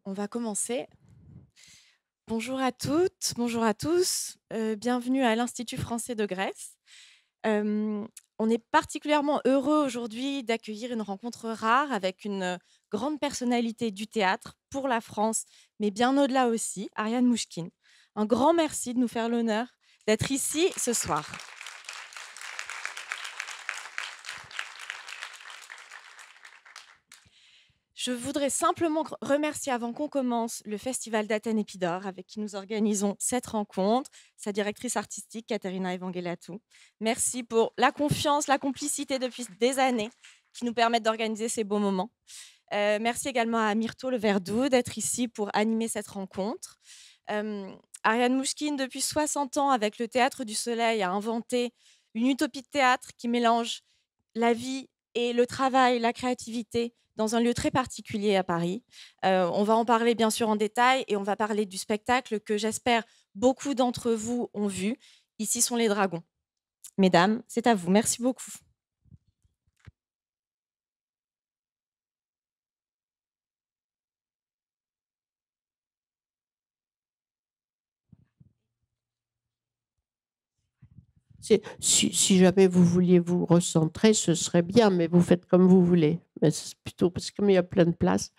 On va commencer. Bonjour à toutes, bonjour à tous. Bienvenue à l'Institut français de Grèce. On est particulièrement heureux aujourd'hui d'accueillir une rencontre rare avec une grande personnalité du théâtre pour la France, mais bien au-delà aussi, Ariane Mouchkine. Un grand merci de nous faire l'honneur d'être ici ce soir. Je voudrais simplement remercier avant qu'on commence le Festival d'Athènes Épidore avec qui nous organisons cette rencontre, sa directrice artistique Katerina Evangelatou. Merci pour la confiance, la complicité depuis des années qui nous permettent d'organiser ces beaux moments. Merci également à Myrto Le Verdou d'être ici pour animer cette rencontre. Ariane Mouchkine, depuis 60 ans, avec le Théâtre du Soleil, a inventé une utopie de théâtre qui mélange la vie et le travail, la créativité, dans un lieu très particulier à Paris. On va en parler bien sûr en détail et on va parler du spectacle que j'espère beaucoup d'entre vous ont vu. Ici sont les dragons. Mesdames, c'est à vous. Merci beaucoup. Si jamais vous vouliez vous recentrer, ce serait bien, mais vous faites comme vous voulez. Mais c'est plutôt parce que comme il y a plein de place.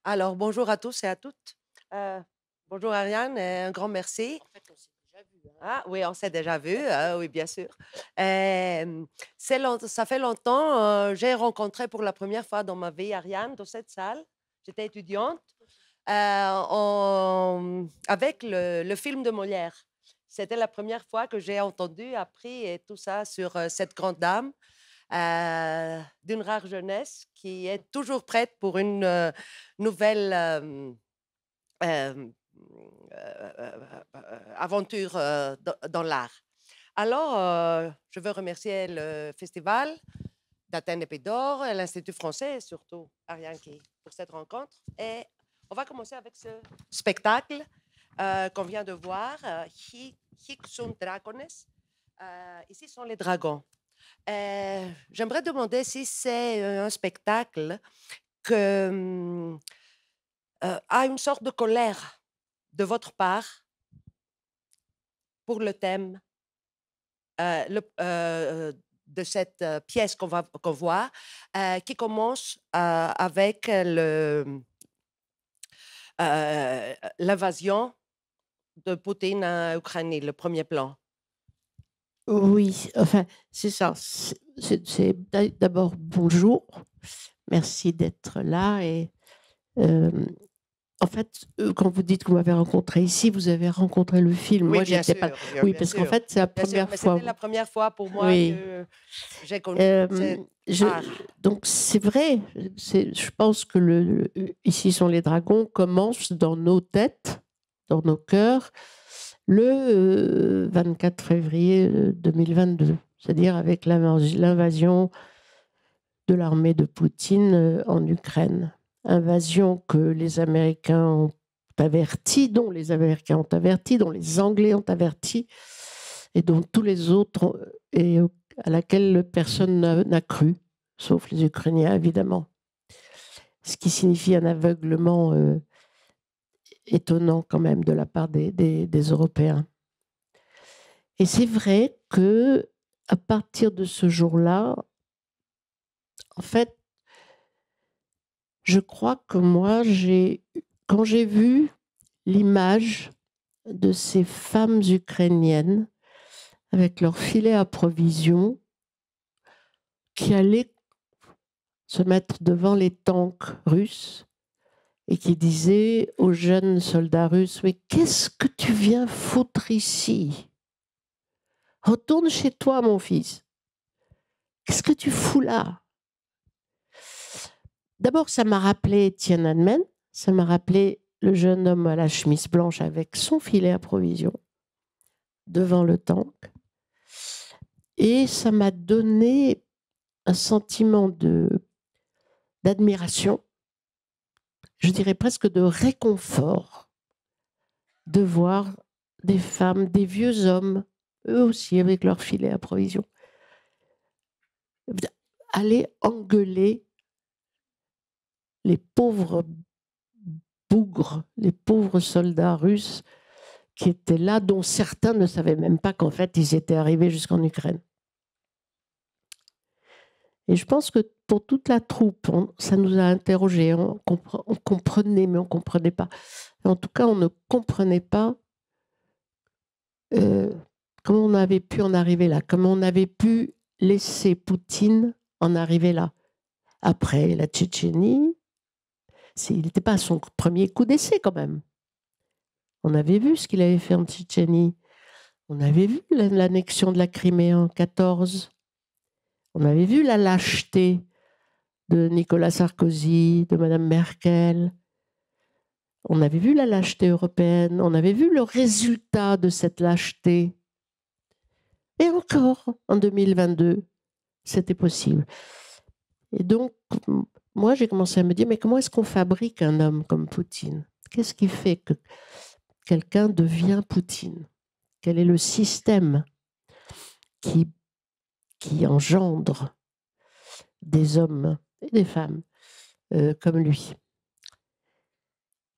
Alors, bonjour à tous et à toutes. Bonjour Ariane, un grand merci. En fait, on s'est déjà vu. Ah oui, on s'est déjà vu, oui, bien sûr. Ça fait longtemps, j'ai rencontré pour la première fois dans ma vie Ariane dans cette salle. J'étais étudiante avec le film de Molière. C'était la première fois que j'ai entendu, appris et tout ça sur cette grande dame d'une rare jeunesse qui est toujours prête pour une nouvelle euh, aventure dans l'art. Alors, je veux remercier le Festival d'Athènes Épidore, l'Institut français et surtout Ariane pour cette rencontre. Et on va commencer avec ce spectacle qu'on vient de voir, Hic sunt dragones. Ici sont les dragons. J'aimerais demander si c'est un spectacle que a une sorte de colère de votre part pour le thème de cette pièce qu'on voit, qui commence avec l'invasion de Poutine en Ukraine, le premier plan. Oui, enfin, c'est ça. D'abord, bonjour. Merci d'être là. Et en fait, quand vous dites que vous m'avez rencontré ici, vous avez rencontré le film. Oui, Moi, bien j'étais sûr. pas. Oui, Bien parce qu'en sûr. fait, c'est la Bien sûr, première mais fois. c'était la première fois pour moi Oui. que j'ai connu cet Je, art. donc c'est vrai, je pense que Ici sont les dragons commence dans nos têtes, dans nos cœurs, le 24 février 2022, c'est-à-dire avec l'invasion de l'armée de Poutine en Ukraine. Invasion que les Américains ont averti, dont les Américains ont averti, dont les Anglais ont averti, et dont tous les autres, et à laquelle personne n'a cru, sauf les Ukrainiens, évidemment. Ce qui signifie un aveuglement étonnant quand même de la part des Européens. Et c'est vrai que à partir de ce jour-là, en fait, je crois que moi, quand j'ai vu l'image de ces femmes ukrainiennes avec leurs filets à provisions qui allaient se mettre devant les tanks russes et qui disaient aux jeunes soldats russes: mais qu'est-ce que tu viens foutre ici? Retourne chez toi, mon fils. Qu'est-ce que tu fous là? D'abord, ça m'a rappelé Tiananmen, ça m'a rappelé le jeune homme à la chemise blanche avec son filet à provisions devant le tank. Et ça m'a donné un sentiment d'admiration, je dirais presque de réconfort, de voir des femmes, des vieux hommes, eux aussi avec leur filet à provisions, aller engueuler les pauvres bougres, les pauvres soldats russes qui étaient là, dont certains ne savaient même pas qu'en fait, ils étaient arrivés jusqu'en Ukraine. Et je pense que pour toute la troupe, ça nous a interrogés. On comprenait, mais on ne comprenait pas. En tout cas, on ne comprenait pas comment on avait pu en arriver là, comment on avait pu laisser Poutine en arriver là. Après la Tchétchénie, il n'était pas à son premier coup d'essai quand même. On avait vu ce qu'il avait fait en Tchétchénie. On avait vu l'annexion de la Crimée en 1914. On avait vu la lâcheté de Nicolas Sarkozy, de Madame Merkel. On avait vu la lâcheté européenne. On avait vu le résultat de cette lâcheté. Et encore, en 2022, c'était possible. Et donc, moi, j'ai commencé à me dire, mais comment est-ce qu'on fabrique un homme comme Poutine? Qu'est-ce qui fait que quelqu'un devient Poutine? Quel est le système qui engendre des hommes et des femmes comme lui?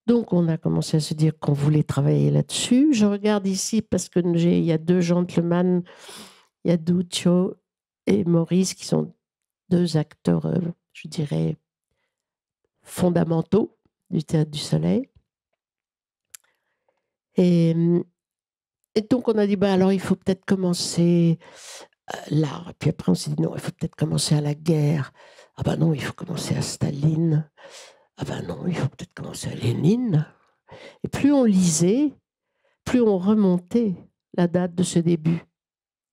Donc, on a commencé à se dire qu'on voulait travailler là-dessus. Je regarde ici parce qu'il y a deux gentlemen, il y a Duccio et Maurice qui sont deux acteurs, je dirais, fondamentaux du Théâtre du Soleil. Et donc, on a dit, alors il faut peut-être commencer l'art. Puis après, on s'est dit, non, il faut peut-être commencer à la guerre. Ah ben non, il faut commencer à Staline. Ah ben non, il faut peut-être commencer à Lénine. Et plus on lisait, plus on remontait la date de ce début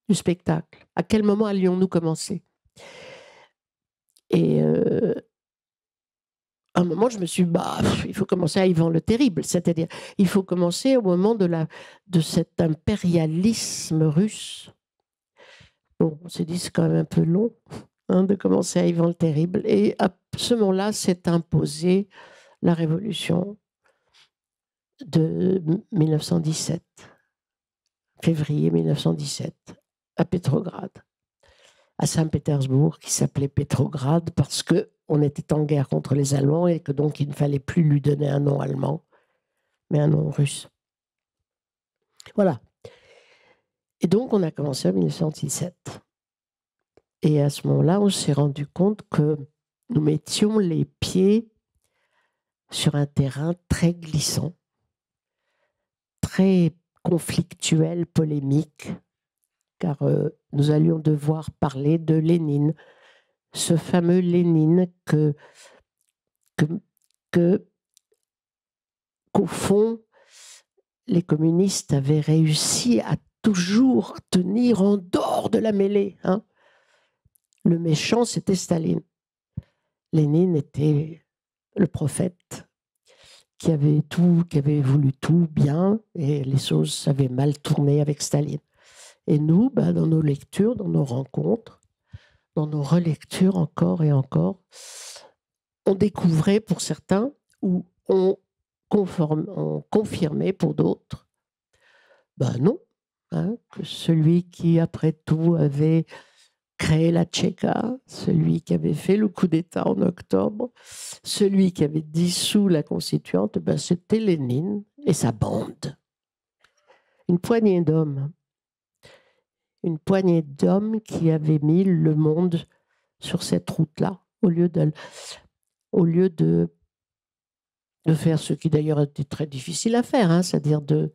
du spectacle. À quel moment allions-nous commencer? Et à un moment, je me suis dit, il faut commencer à Ivan le Terrible, c'est-à-dire, il faut commencer au moment de cet impérialisme russe. Bon, on s'est dit, c'est quand même un peu long de commencer à Ivan le Terrible. Et à ce moment-là, s'est imposée la révolution de 1917, février 1917, à Pétrograd, à Saint-Pétersbourg, qui s'appelait Pétrograd parce qu'on était en guerre contre les Allemands et que donc il ne fallait plus lui donner un nom allemand, mais un nom russe. Voilà. Et donc, on a commencé en 1917. Et à ce moment-là, on s'est rendu compte que nous mettions les pieds sur un terrain très glissant, très conflictuel, polémique, car nous allions devoir parler de Lénine, ce fameux Lénine qu'au fond, les communistes avaient réussi à toujours tenir en dehors de la mêlée. Le méchant, c'était Staline. Lénine était le prophète qui avait voulu tout bien, et les choses avaient mal tourné avec Staline. Et nous, dans nos lectures, dans nos rencontres, dans nos relectures encore et encore, on découvrait pour certains, ou on confirmait pour d'autres, non, que celui qui, après tout, avait créé la Tchéka, celui qui avait fait le coup d'État en octobre, celui qui avait dissous la Constituante, c'était Lénine et sa bande. Une poignée d'hommes. Une poignée d'hommes qui avaient mis le monde sur cette route-là, au lieu de faire ce qui d'ailleurs était très difficile à faire, c'est-à-dire de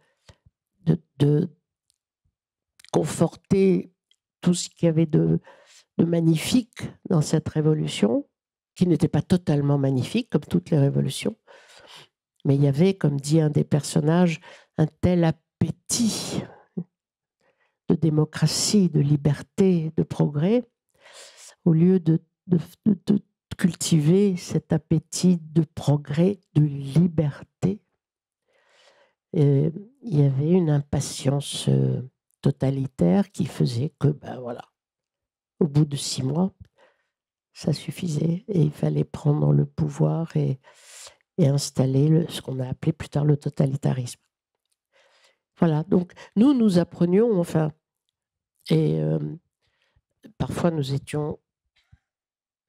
conforter tout ce qu'il y avait de magnifique dans cette révolution, qui n'était pas totalement magnifique, comme toutes les révolutions, mais il y avait, comme dit un des personnages, un tel appétit de démocratie, de liberté, de progrès, au lieu de cultiver cet appétit de progrès, de liberté. Et il y avait une impatience totalitaire qui faisait que, voilà, au bout de 6 mois, ça suffisait et il fallait prendre le pouvoir et installer ce qu'on a appelé plus tard le totalitarisme. Voilà, donc nous apprenions, enfin, et parfois nous étions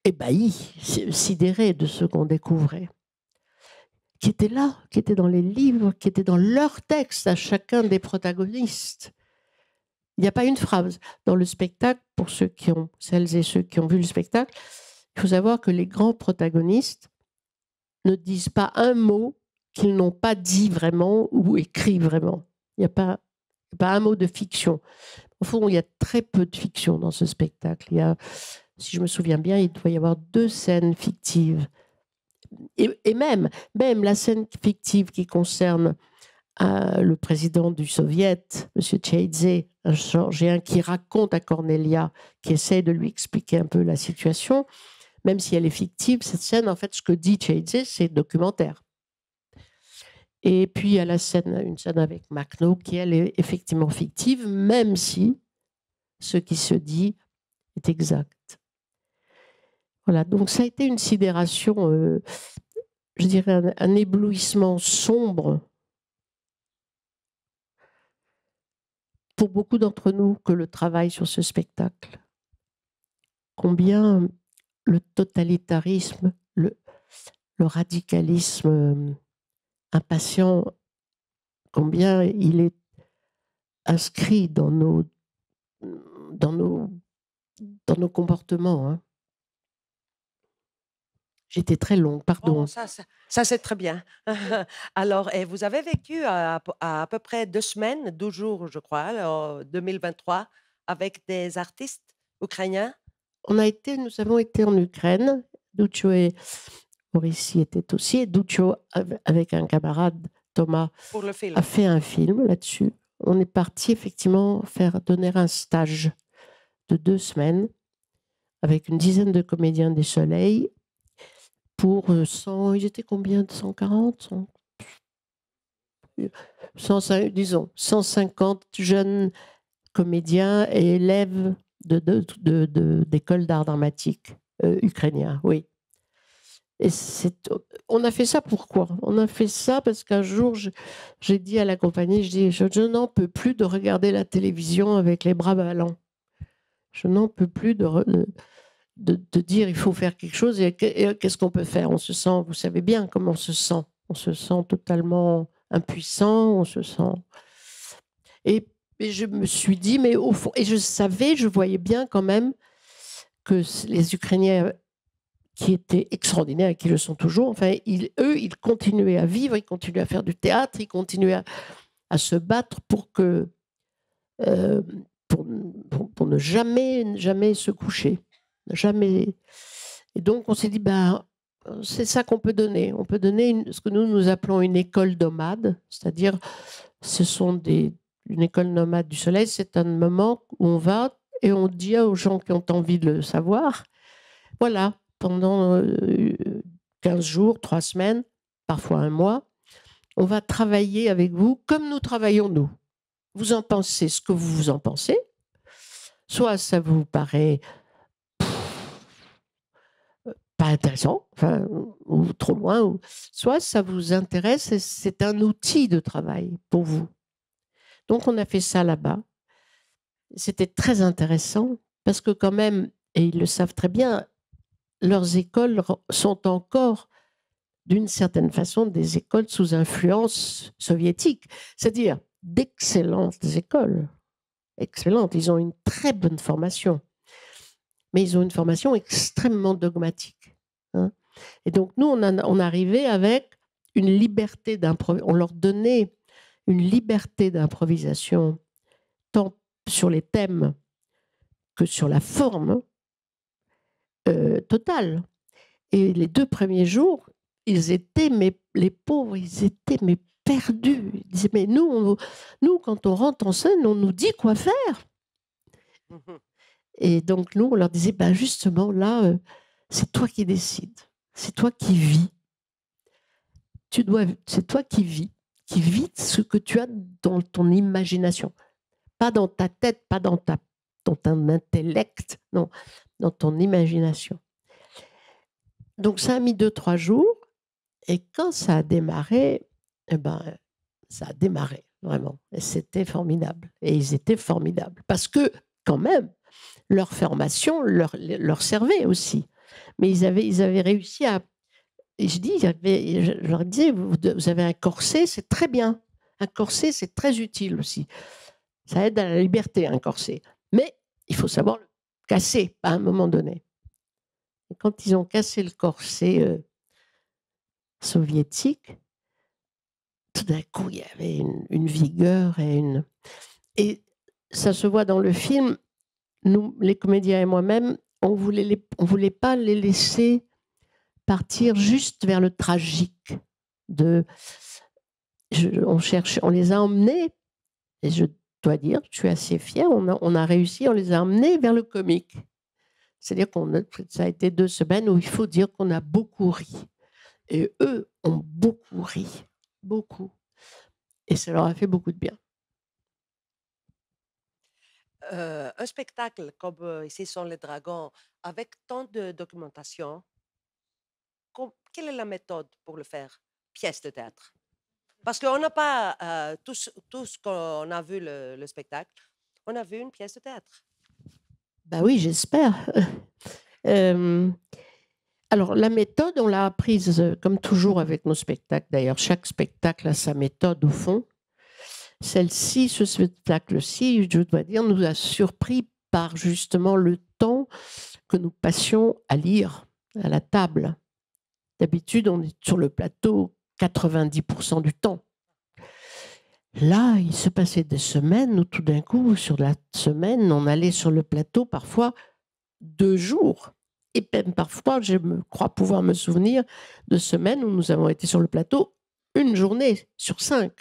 ébahis, sidérés de ce qu'on découvrait, qui étaient là, qui étaient dans les livres, qui étaient dans leurs textes à chacun des protagonistes. Il n'y a pas une phrase dans le spectacle, pour celles et ceux qui ont vu le spectacle, il faut savoir que les grands protagonistes ne disent pas un mot qu'ils n'ont pas dit vraiment ou écrit vraiment. Il n'y a pas un mot de fiction. Au fond, il y a très peu de fiction dans ce spectacle. Il y a, si je me souviens bien, il doit y avoir 2 scènes fictives. Et même la scène fictive qui concerne le président du Soviet, M. Tcheidze, un Géorgien, qui raconte à Cornelia, qui essaie de lui expliquer un peu la situation, même si elle est fictive, cette scène, en fait, ce que dit Tcheidze, c'est documentaire. Et puis, il y a une scène avec Makhno, qui, elle, est effectivement fictive, même si ce qui se dit est exact. Voilà, donc ça a été une sidération, je dirais un éblouissement sombre pour beaucoup d'entre nous que le travail sur ce spectacle. Combien le totalitarisme, le radicalisme impatient, combien il est inscrit dans nos comportements. Hein. J'étais très longue, pardon. Oh, ça c'est très bien. Alors, et vous avez vécu à peu près 2 semaines, 12 jours, je crois, en 2023, avec des artistes ukrainiens Nous avons été en Ukraine. Duccio et Maurici étaient aussi. Et Duccio, avec un camarade, Thomas, pour le film. a fait un film là-dessus. On est parti effectivement donner un stage de 2 semaines avec une dizaine de comédiens des Soleils pour 100, ils étaient combien? 140 disons 150 jeunes comédiens et élèves d'écoles d'art dramatique ukrainiens, oui. Et on a fait ça pourquoi? On a fait ça parce qu'un jour, j'ai dit à la compagnie, je n'en peux plus de regarder la télévision avec les bras ballants. Je n'en peux plus de dire il faut faire quelque chose et qu'est-ce qu'on peut faire? On se sent, vous savez bien comment on se sent. On se sent totalement impuissant, on se sent... Et je me suis dit, mais au fond, et je voyais bien quand même que les Ukrainiens qui étaient extraordinaires et qui le sont toujours, enfin, ils continuaient à vivre, ils continuaient à faire du théâtre, ils continuaient à se battre pour ne jamais se coucher. Jamais. Et donc, on s'est dit, c'est ça qu'on peut donner. On peut donner ce que nous appelons une école nomade, c'est-à-dire, une école nomade du soleil, c'est un moment où on va et on dit aux gens qui ont envie de le savoir, voilà, pendant 15 jours, 3 semaines, parfois 1 mois, on va travailler avec vous comme nous travaillons nous. Vous en pensez ce que vous en pensez, soit ça vous paraît pas intéressant, ou trop loin, soit ça vous intéresse et c'est un outil de travail pour vous. Donc on a fait ça là-bas. C'était très intéressant parce que quand même, et ils le savent très bien, leurs écoles sont encore d'une certaine façon des écoles sous influence soviétique, c'est-à-dire d'excellentes écoles, excellentes, ils ont une très bonne formation, mais ils ont une formation extrêmement dogmatique. Hein. Et donc nous, on arrivait avec une liberté d'improvisation, on leur donnait une liberté d'improvisation, tant sur les thèmes que sur la forme totale. Et les 2 premiers jours, les pauvres, ils étaient perdus. Ils disaient, mais nous, quand on rentre en scène, on nous dit quoi faire. Et donc, nous, on leur disait, justement, là, c'est toi qui décides. C'est toi qui vis. C'est toi qui vis ce que tu as dans ton imagination. Pas dans ta tête, pas dans ton intellect, non, dans ton imagination. Donc, ça a mis 2-3 jours. Et quand ça a démarré, ça a démarré, vraiment. Et c'était formidable. Et ils étaient formidables. Parce que, quand même, leur formation leur servait aussi. Mais ils avaient réussi à... Et je leur disais, vous avez un corset, c'est très bien. Un corset, c'est très utile aussi. Ça aide à la liberté, un corset. Mais il faut savoir le casser à un moment donné. Et quand ils ont cassé le corset soviétique, tout d'un coup, il y avait une vigueur et ça se voit dans le film. Nous, les comédiens et moi-même, on voulait pas les laisser partir juste vers le tragique. On les a emmenés, et je dois dire, je suis assez fière, on a réussi, on les a emmenés vers le comique. C'est-à-dire ça a été 2 semaines où il faut dire qu'on a beaucoup ri. Et eux ont beaucoup ri, beaucoup. Et ça leur a fait beaucoup de bien. Un spectacle comme Ici sont les dragons, avec tant de documentation, quelle est la méthode pour le faire? Pièce de théâtre. Parce qu'on n'a pas tout ce qu'on a vu le spectacle, on a vu une pièce de théâtre. Ben oui, j'espère. Alors, la méthode, on l'a apprise comme toujours avec nos spectacles. D'ailleurs, chaque spectacle a sa méthode au fond. Ce spectacle-ci, je dois dire, nous a surpris par justement le temps que nous passions à lire à la table. D'habitude, on est sur le plateau 90% du temps. Là, il se passait des semaines où tout d'un coup, sur la semaine, on allait sur le plateau parfois 2 jours. Et même parfois, je crois pouvoir me souvenir de semaines où nous avons été sur le plateau 1 journée sur 5.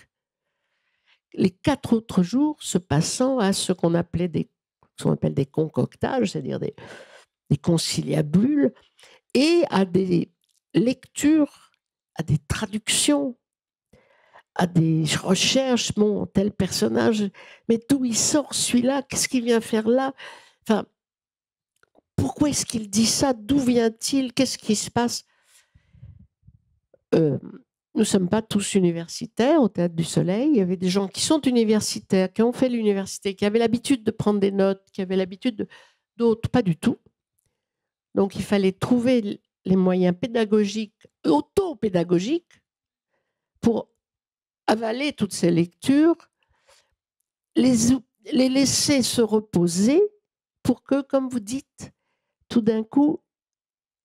Les 4 autres jours se passant à ce qu'on appelle des concoctages, c'est-à-dire des conciliabules, et à des lectures, à des traductions, à des recherches. Bon, tel personnage, mais d'où il sort celui-là? Qu'est-ce qu'il vient faire là? Enfin, pourquoi est-ce qu'il dit ça? D'où vient-il? Qu'est-ce qui se passe? Nous ne sommes pas tous universitaires au Théâtre du Soleil. Il y avait des gens qui sont universitaires, qui ont fait l'université, qui avaient l'habitude de prendre des notes, qui avaient l'habitude d'autres, pas du tout. Donc, il fallait trouver les moyens pédagogiques, auto-pédagogiques, pour avaler toutes ces lectures, les laisser se reposer pour que, comme vous dites, tout d'un coup,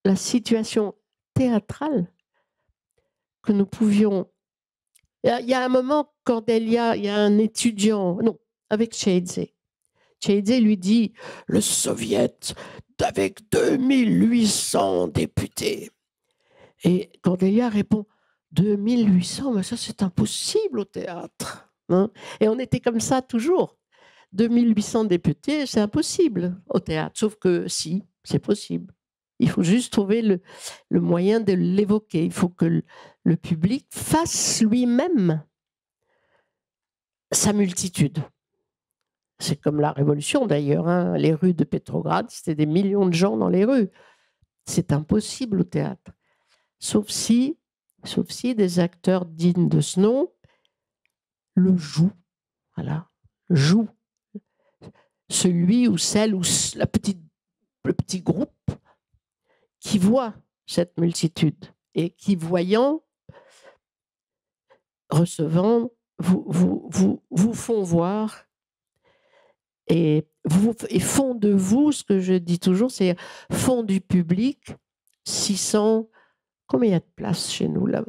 la situation théâtrale que nous pouvions... Il y a un moment, Cordelia, il y a un étudiant, non, avec Tcheidze. Tcheidze lui dit « Le Soviet, avec 2800 députés ». Et Cordelia répond « 2800, mais ça c'est impossible au théâtre. Hein » Et on était comme ça toujours. 2800 députés, c'est impossible au théâtre. Sauf que si, c'est possible. Il faut juste trouver le moyen de l'évoquer. Il faut que le public fasse lui-même sa multitude. C'est comme la Révolution d'ailleurs. Hein. Les rues de Pétrograd, c'était des millions de gens dans les rues. C'est impossible au théâtre. Sauf si des acteurs dignes de ce nom le jouent. Voilà, jouent. Celui ou celle ou le petit groupe qui voit cette multitude et qui, voyant, recevant, vous font voir et font de vous, ce que je dis toujours, c'est font du public 600. Combien il y a de places chez nous là?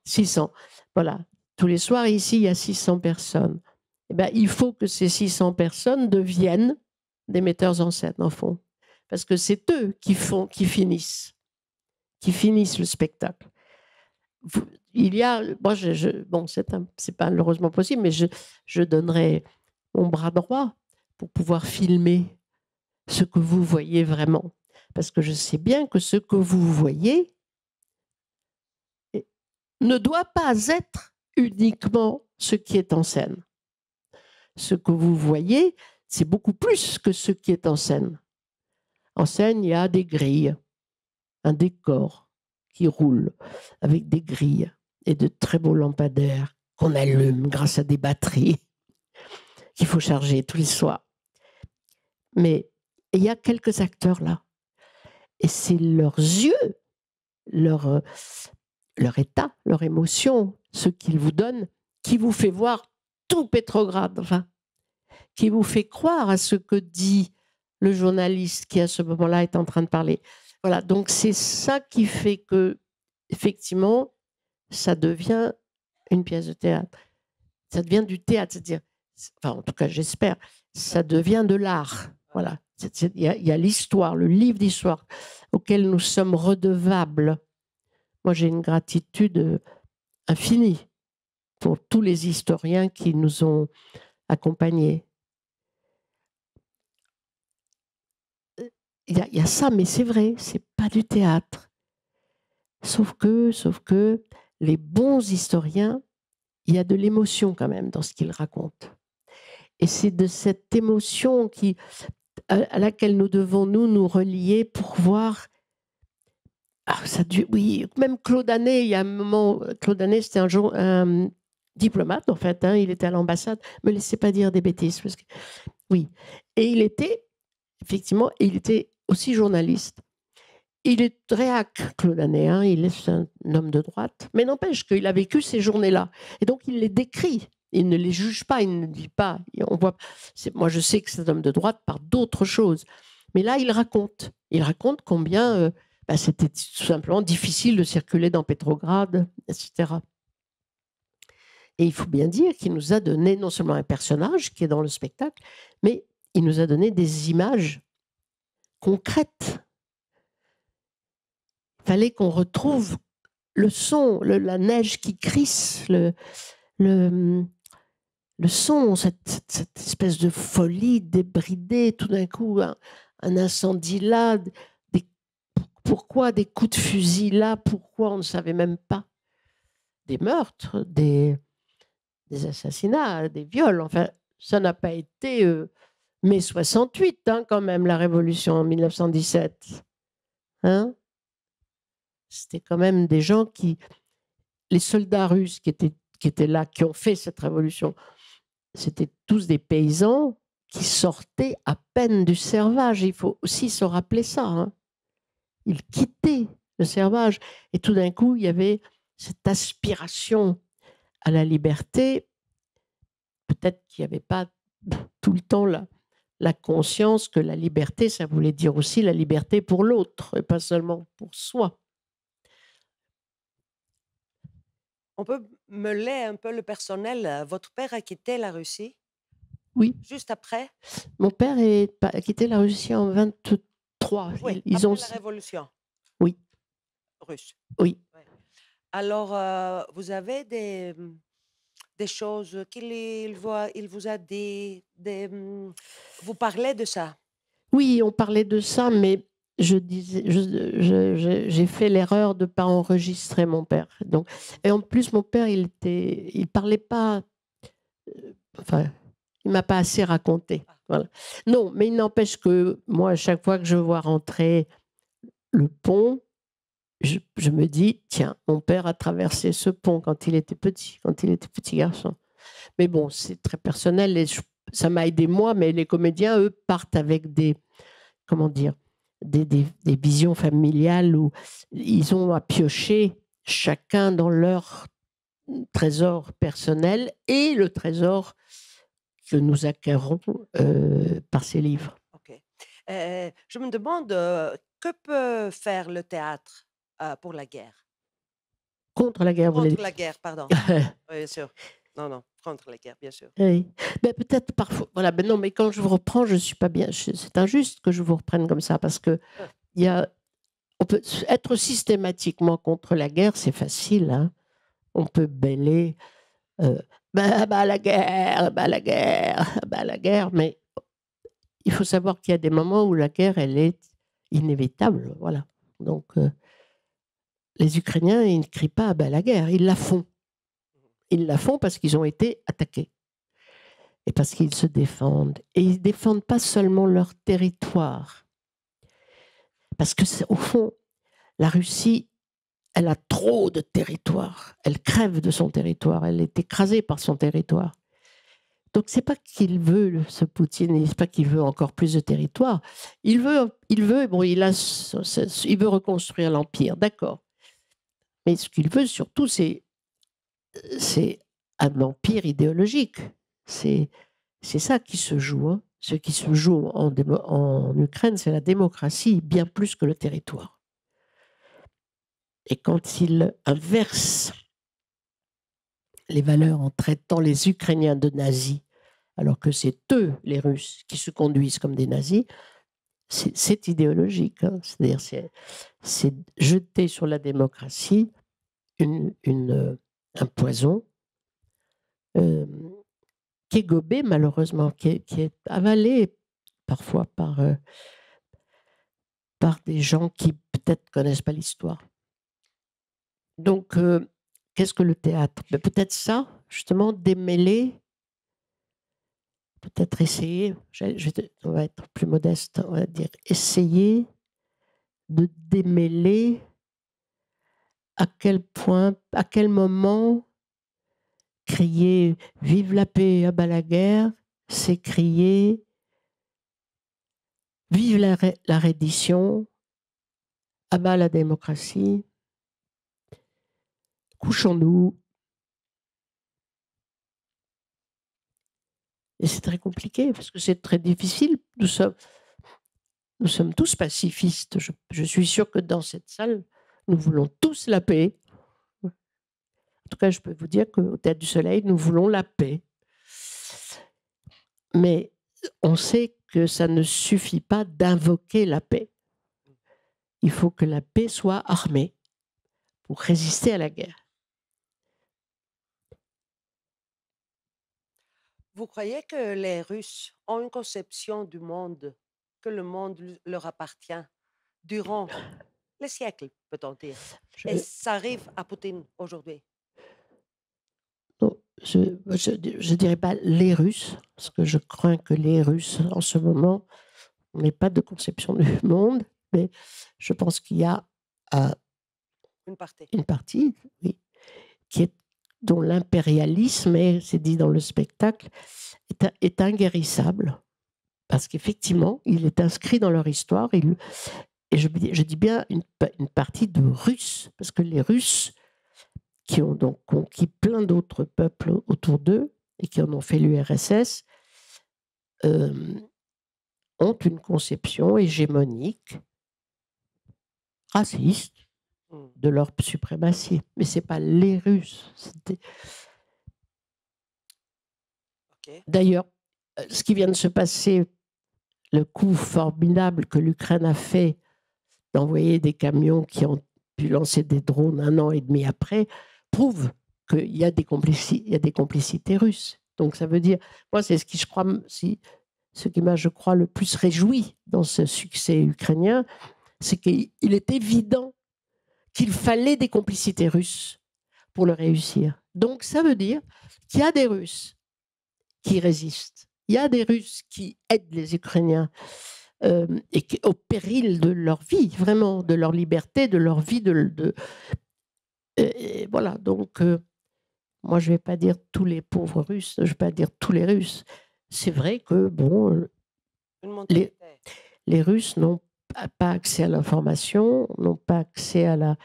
600. Voilà. Tous les soirs, ici, il y a 600 personnes. Eh bien, il faut que ces 600 personnes deviennent des metteurs en scène, en fond. Parce que c'est eux qui finissent le spectacle. Il y a... Moi, bon, c'est pas malheureusement possible, mais je donnerais mon bras droit pour pouvoir filmer ce que vous voyez vraiment. Parce que je sais bien que ce que vous voyez ne doit pas être uniquement ce qui est en scène. Ce que vous voyez, c'est beaucoup plus que ce qui est en scène. En scène, il y a des grilles, un décor qui roule avec des grilles et de très beaux lampadaires qu'on allume grâce à des batteries qu'il faut charger tous les soirs. Mais Et il y a quelques acteurs là. Et c'est leurs yeux, leur état, leur émotion, ce qu'ils vous donnent, qui vous fait voir tout Pétrograd, enfin, qui vous fait croire à ce que dit le journaliste qui, à ce moment-là, est en train de parler. Voilà, donc c'est ça qui fait que, effectivement, ça devient une pièce de théâtre. Ça devient du théâtre, c'est-à-dire, enfin, en tout cas, j'espère, ça devient de l'art. Voilà, il y a l'histoire, le livre d'histoire auquel nous sommes redevables. Moi, j'ai une gratitude infinie pour tous les historiens qui nous ont accompagnés. Il y a ça, mais c'est vrai, c'est pas du théâtre. Sauf que les bons historiens, il y a de l'émotion quand même dans ce qu'ils racontent. Et c'est de cette émotion à laquelle nous devons nous relier pour voir. Ah, oui, même Claude Anet, il y a un moment, Claude Anet, c'était un diplomate en fait, hein, il était à l'ambassade. Me laissez pas dire des bêtises, parce que oui. Et il était aussi journaliste. Il est réac, Claude Anet, hein, il est un homme de droite, mais n'empêche qu'il a vécu ces journées-là. Et donc, il les décrit. Il ne les juge pas, il ne dit pas. Moi, je sais que c'est un homme de droite par d'autres choses. Mais là, il raconte. Il raconte combien c'était tout simplement difficile de circuler dans Pétrograd, etc. Et il faut bien dire qu'il nous a donné non seulement un personnage qui est dans le spectacle, mais il nous a donné des images concrètes. Il fallait qu'on retrouve le son, la neige qui crisse, le son, cette espèce de folie débridée, tout d'un coup, un incendie là, pourquoi des coups de fusil là, pourquoi on ne savait même pas, des meurtres, des assassinats, des viols, enfin, ça n'a pas été mai 68, hein, quand même, la révolution en 1917. Hein? C'était quand même des gens les soldats russes qui étaient là, qui ont fait cette révolution, c'était tous des paysans qui sortaient à peine du servage. Il faut aussi se rappeler ça. Hein. Ils quittaient le servage. Et tout d'un coup, il y avait cette aspiration à la liberté. Peut-être qu'il n'y avait pas tout le temps la conscience que la liberté, ça voulait dire aussi la liberté pour l'autre, et pas seulement pour soi. On peut mêler un peu le personnel. Votre père a quitté la Russie? Oui. Juste après? Mon père a quitté la Russie en 23. Oui, Ils après ont... la révolution. Oui. Russe. Oui. Ouais. Alors, vous avez des choses qu'il vous a dit, vous parlez de ça? Oui, on parlait de ça, mais j'ai fait l'erreur de ne pas enregistrer mon père. Donc, et en plus, mon père, il parlait pas, enfin, il m'a pas assez raconté. Voilà. Non, mais il n'empêche que moi, à chaque fois que je vois rentrer le pont, je me dis, tiens, mon père a traversé ce pont quand il était petit garçon. Mais bon, c'est très personnel et ça m'a aidé moi, mais les comédiens, eux, partent avec des visions familiales où ils ont à piocher chacun dans leur trésor personnel et le trésor que nous acquérons par ces livres. Ok. Je me demande, que peut faire le théâtre pour la guerre? Contre la guerre, vous voulez Contre dire. la guerre, pardon. Oui, bien sûr. Non, contre la guerre, bien sûr. Oui. Ben, peut-être parfois. Voilà, ben non, mais quand je vous reprends, je ne suis pas bien. C'est injuste que je vous reprenne comme ça parce que on peut être systématiquement contre la guerre, c'est facile. Hein. On peut bêler. La guerre, la guerre, la guerre. Mais il faut savoir qu'il y a des moments où la guerre, elle est inévitable. Voilà. Donc, les Ukrainiens, ils ne crient pas la guerre, ils la font. Ils la font parce qu'ils ont été attaqués. Et parce qu'ils se défendent. Et ils ne défendent pas seulement leur territoire. Parce que, au fond, la Russie, elle a trop de territoire. Elle crève de son territoire. Elle est écrasée par son territoire. Donc, c'est pas qu'il veut, ce Poutine, c'est pas qu'il veut encore plus de territoire. Il veut, bon, il veut reconstruire l'empire, d'accord. Mais ce qu'il veut surtout, c'est un empire idéologique. C'est ça qui se joue. Hein. Ce qui se joue en Ukraine, c'est la démocratie, bien plus que le territoire. Et quand il inverse les valeurs en traitant les Ukrainiens de nazis, alors que c'est eux, les Russes, qui se conduisent comme des nazis, c'est idéologique. Hein. C'est-à-dire, c'est jeter sur la démocratie un poison qui est gobé, malheureusement, qui est avalé parfois par des gens qui peut-être ne connaissent pas l'histoire. Donc, qu'est-ce que le théâtre? Peut-être ça, justement, démêler, peut-être essayer, on va être plus modeste, on va dire, essayer de démêler à quel point, à quel moment crier « Vive la paix, à bas la guerre », c'est crier « Vive la reddition, à bas la démocratie, couchons-nous ». Et c'est très compliqué, parce que c'est très difficile. Nous sommes tous pacifistes. Je suis sûre que dans cette salle, nous voulons tous la paix. En tout cas, je peux vous dire qu'au Théâtre du Soleil, nous voulons la paix. Mais on sait que ça ne suffit pas d'invoquer la paix. Il faut que la paix soit armée pour résister à la guerre. Vous croyez que les Russes ont une conception du monde, que le monde leur appartient durant les siècles, peut-on dire? Et ça arrive à Poutine aujourd'hui? Non, je ne dirais pas les Russes, parce que je crains que les Russes, en ce moment, n'aient pas de conception du monde, mais je pense qu'il y a une partie, oui, dont l'impérialisme, c'est dit dans le spectacle, est inguérissable, parce qu'effectivement, il est inscrit dans leur histoire, et je dis bien une partie de Russes, parce que les Russes, qui ont donc conquis plein d'autres peuples autour d'eux, et qui en ont fait l'URSS, ont une conception hégémonique, raciste, de leur suprématie. Mais ce n'est pas les Russes. Okay. D'ailleurs, ce qui vient de se passer, le coup formidable que l'Ukraine a fait d'envoyer des camions qui ont pu lancer des drones 1 an et demi après, prouve qu'il y a des complicités russes. Donc ça veut dire, moi c'est ce qui m'a, je crois, le plus réjoui dans ce succès ukrainien, c'est qu'il est évident qu'il fallait des complicités russes pour le réussir. Donc ça veut dire qu'il y a des Russes qui résistent, il y a des Russes qui aident les Ukrainiens et qui, au péril de leur vie, vraiment, de leur liberté, de leur vie, et voilà, donc moi je ne vais pas dire tous les pauvres Russes, je ne vais pas dire tous les Russes. C'est vrai que, bon, les Russes n'ont pas accès à l'information, n'ont pas accès à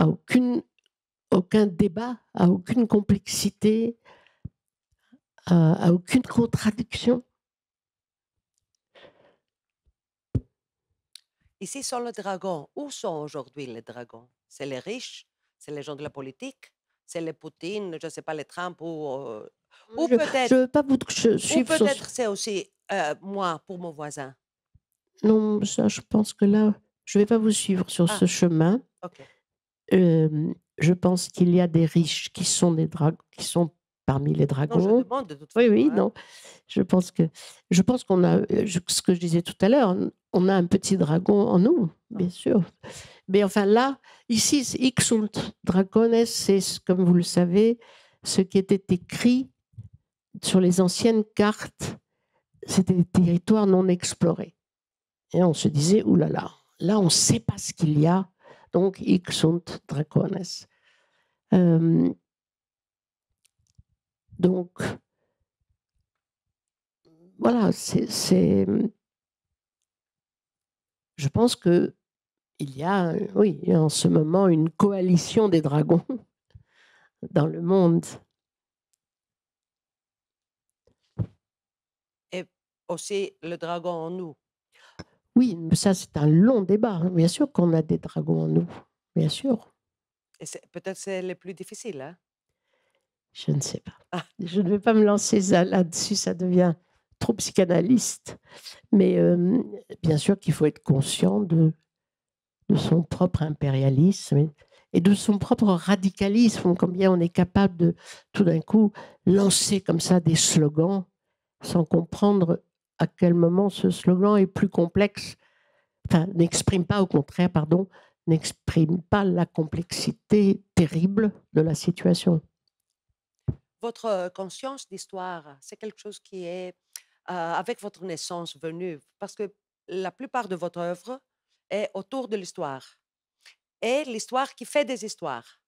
aucun débat, à aucune complexité, à aucune contradiction. Ici, sur le dragon, où sont aujourd'hui les dragons? C'est les riches? C'est les gens de la politique? C'est les Poutine, je ne sais pas, les Trump ou peut-être... Je ne veux pas vous suivre. Ou peut-être c'est aussi moi, pour mon voisin. Non, ça, je pense que là, je ne vais pas vous suivre sur ce chemin. Okay. Je pense qu'il y a des riches qui sont qui sont parmi les dragons. Non, je demande de toute façon. Oui, non. Je pense qu'on a, ce que je disais tout à l'heure, on a un petit dragon en nous, bien sûr. Mais enfin là, ici, Ixunt Dracones, c'est, comme vous le savez, ce qui était écrit sur les anciennes cartes, c'était des territoires non explorés. Et on se disait, oulala, là on ne sait pas ce qu'il y a, donc Ixunt Dracones. Donc, voilà, je pense que il y a, oui, en ce moment, une coalition des dragons dans le monde. Et aussi le dragon en nous. Oui, mais ça, c'est un long débat, hein. Bien sûr qu'on a des dragons en nous, bien sûr. Et peut-être c'est le plus difficile, hein? Je ne sais pas. Ah. Je ne vais pas me lancer là-dessus, ça devient trop psychanalyste. Mais bien sûr qu'il faut être conscient de son propre impérialisme et de son propre radicalisme, combien on est capable de, tout d'un coup, lancer comme ça des slogans sans comprendre à quel moment ce slogan est plus complexe, enfin, n'exprime pas, au contraire, pardon, n'exprime pas la complexité terrible de la situation. Votre conscience d'histoire, c'est quelque chose qui est avec votre naissance venue, parce que la plupart de votre œuvre est autour de l'histoire et l'histoire qui fait des histoires,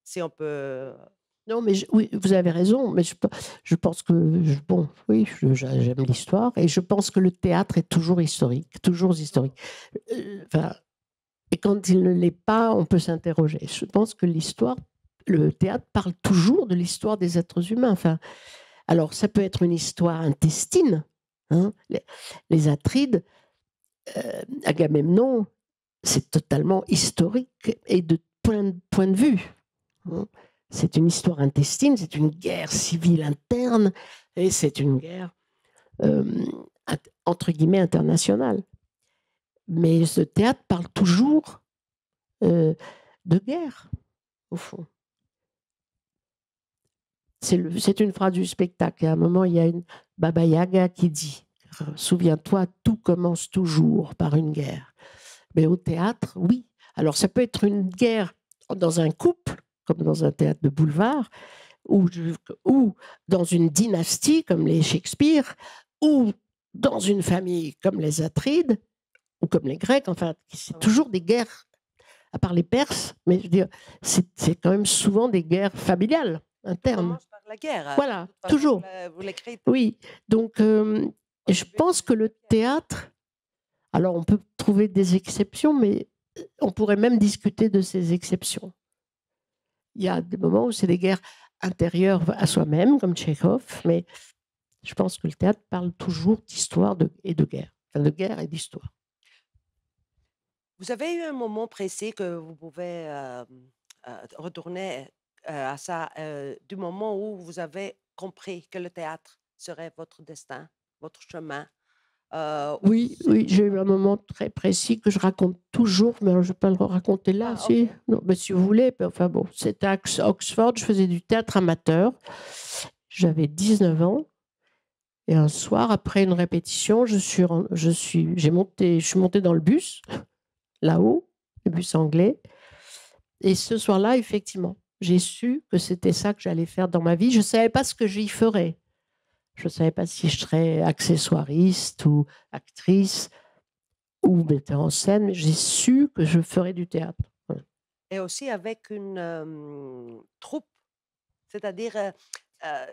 si on peut. Non, mais oui, vous avez raison, mais je pense que, bon, oui, j'aime l'histoire, et je pense que le théâtre est toujours historique, toujours historique. Enfin, et quand il ne l'est pas, on peut s'interroger. Je pense que l'histoire, le théâtre parle toujours de l'histoire des êtres humains. Enfin, alors, ça peut être une histoire intestine, hein, les Atrides, Agamemnon, c'est totalement historique et de point de vue, hein. C'est une histoire intestine, c'est une guerre civile interne et c'est une guerre, entre guillemets, internationale. Mais ce théâtre parle toujours de guerre, au fond. C'est une phrase du spectacle. À un moment, il y a une Baba Yaga qui dit « Souviens-toi, tout commence toujours par une guerre ». Mais au théâtre, oui. Alors, ça peut être une guerre dans un couple, comme dans un théâtre de boulevard, ou dans une dynastie, comme les Shakespeare, ou dans une famille, comme les Atrides, ou comme les Grecs. Enfin, c'est toujours des guerres, à part les Perses, mais je veux dire, c'est quand même souvent des guerres familiales, Tout internes. commence par la guerre. Voilà, De toute façon, toujours. vous l'écrivez. Oui, donc je pense que le théâtre, alors on peut trouver des exceptions, mais on pourrait même discuter de ces exceptions. Il y a des moments où c'est des guerres intérieures à soi-même, comme Tchekhov, mais je pense que le théâtre parle toujours d'histoire et de guerre, enfin de guerre et d'histoire. Vous avez eu un moment précis que vous pouvez retourner à ça, du moment où vous avez compris que le théâtre serait votre destin, votre chemin? Oui, j'ai eu un moment très précis que je raconte toujours, mais je ne vais pas le raconter là, Ah, si. ok. Non, mais si vous voulez. Enfin bon, c'était à Oxford, je faisais du théâtre amateur. J'avais 19 ans. Et un soir, après une répétition, je suis montée dans le bus, là-haut, le bus anglais. Et ce soir-là, effectivement, j'ai su que c'était ça que j'allais faire dans ma vie. Je ne savais pas ce que j'y ferais. Je ne savais pas si je serais accessoiriste ou actrice ou metteur en scène, mais j'ai su que je ferais du théâtre. Voilà. Et aussi avec une troupe, c'est-à-dire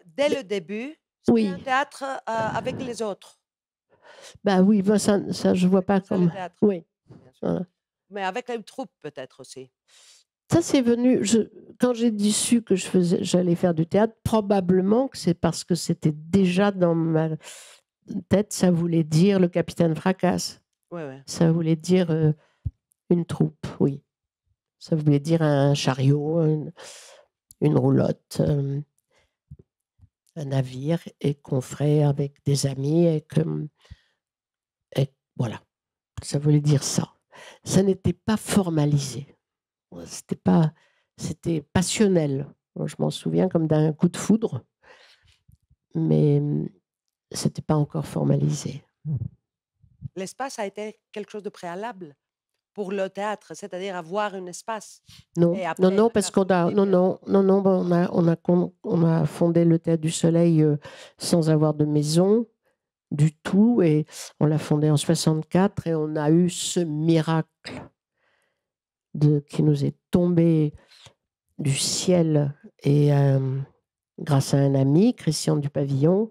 dès le début, c'était Oui, un théâtre avec les autres. bah oui, bah ça je ne vois pas Ça, le comme. théâtre, Oui, bien sûr. voilà. Mais avec une troupe peut-être aussi. Ça, c'est venu, quand j'ai su que j'allais faire du théâtre, probablement que c'est parce que c'était déjà dans ma tête, ça voulait dire le capitaine Fracasse. Ouais, ouais. Ça voulait dire une troupe, oui. Ça voulait dire un chariot, une roulotte, un navire, et qu'on ferait avec des amis, et voilà. Ça voulait dire ça. Ça n'était pas formalisé. C'était passionnel. Moi, je m'en souviens comme d'un coup de foudre, mais c'était pas encore formalisé. L'espace a été quelque chose de préalable pour le théâtre, c'est-à-dire avoir un espace. Non, Et après, non, parce qu'on a, non, on a fondé le Théâtre du Soleil sans avoir de maison du tout, et on l'a fondé en 64, et on a eu ce miracle qui nous est tombé du ciel, et grâce à un ami, Christian du Pavillon,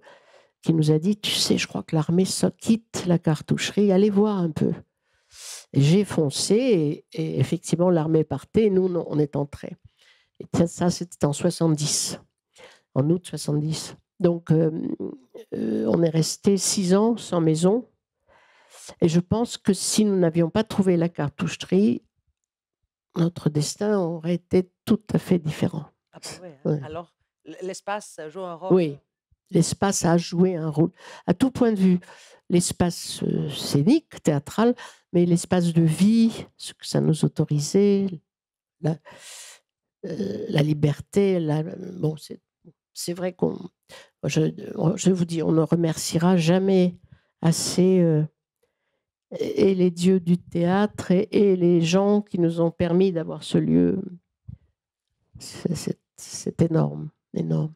qui nous a dit, tu sais, je crois que l'armée quitte la cartoucherie, allez voir un peu. Et j'ai foncé et effectivement, l'armée partait et nous, on est entrés. Et ça, c'était en 70, en août 70. Donc, on est resté 6 ans sans maison. Et je pense que si nous n'avions pas trouvé la cartoucherie, notre destin aurait été tout à fait différent. Ah bah ouais, hein. Ouais. Alors, l'espace joue un rôle. Oui, l'espace a joué un rôle, à tout point de vue. L'espace scénique, théâtral, mais l'espace de vie, ce que ça nous autorisait, la liberté. Bon, c'est vrai je vous dis, on ne remerciera jamais assez et les dieux du théâtre et les gens qui nous ont permis d'avoir ce lieu. C'est énorme, énorme.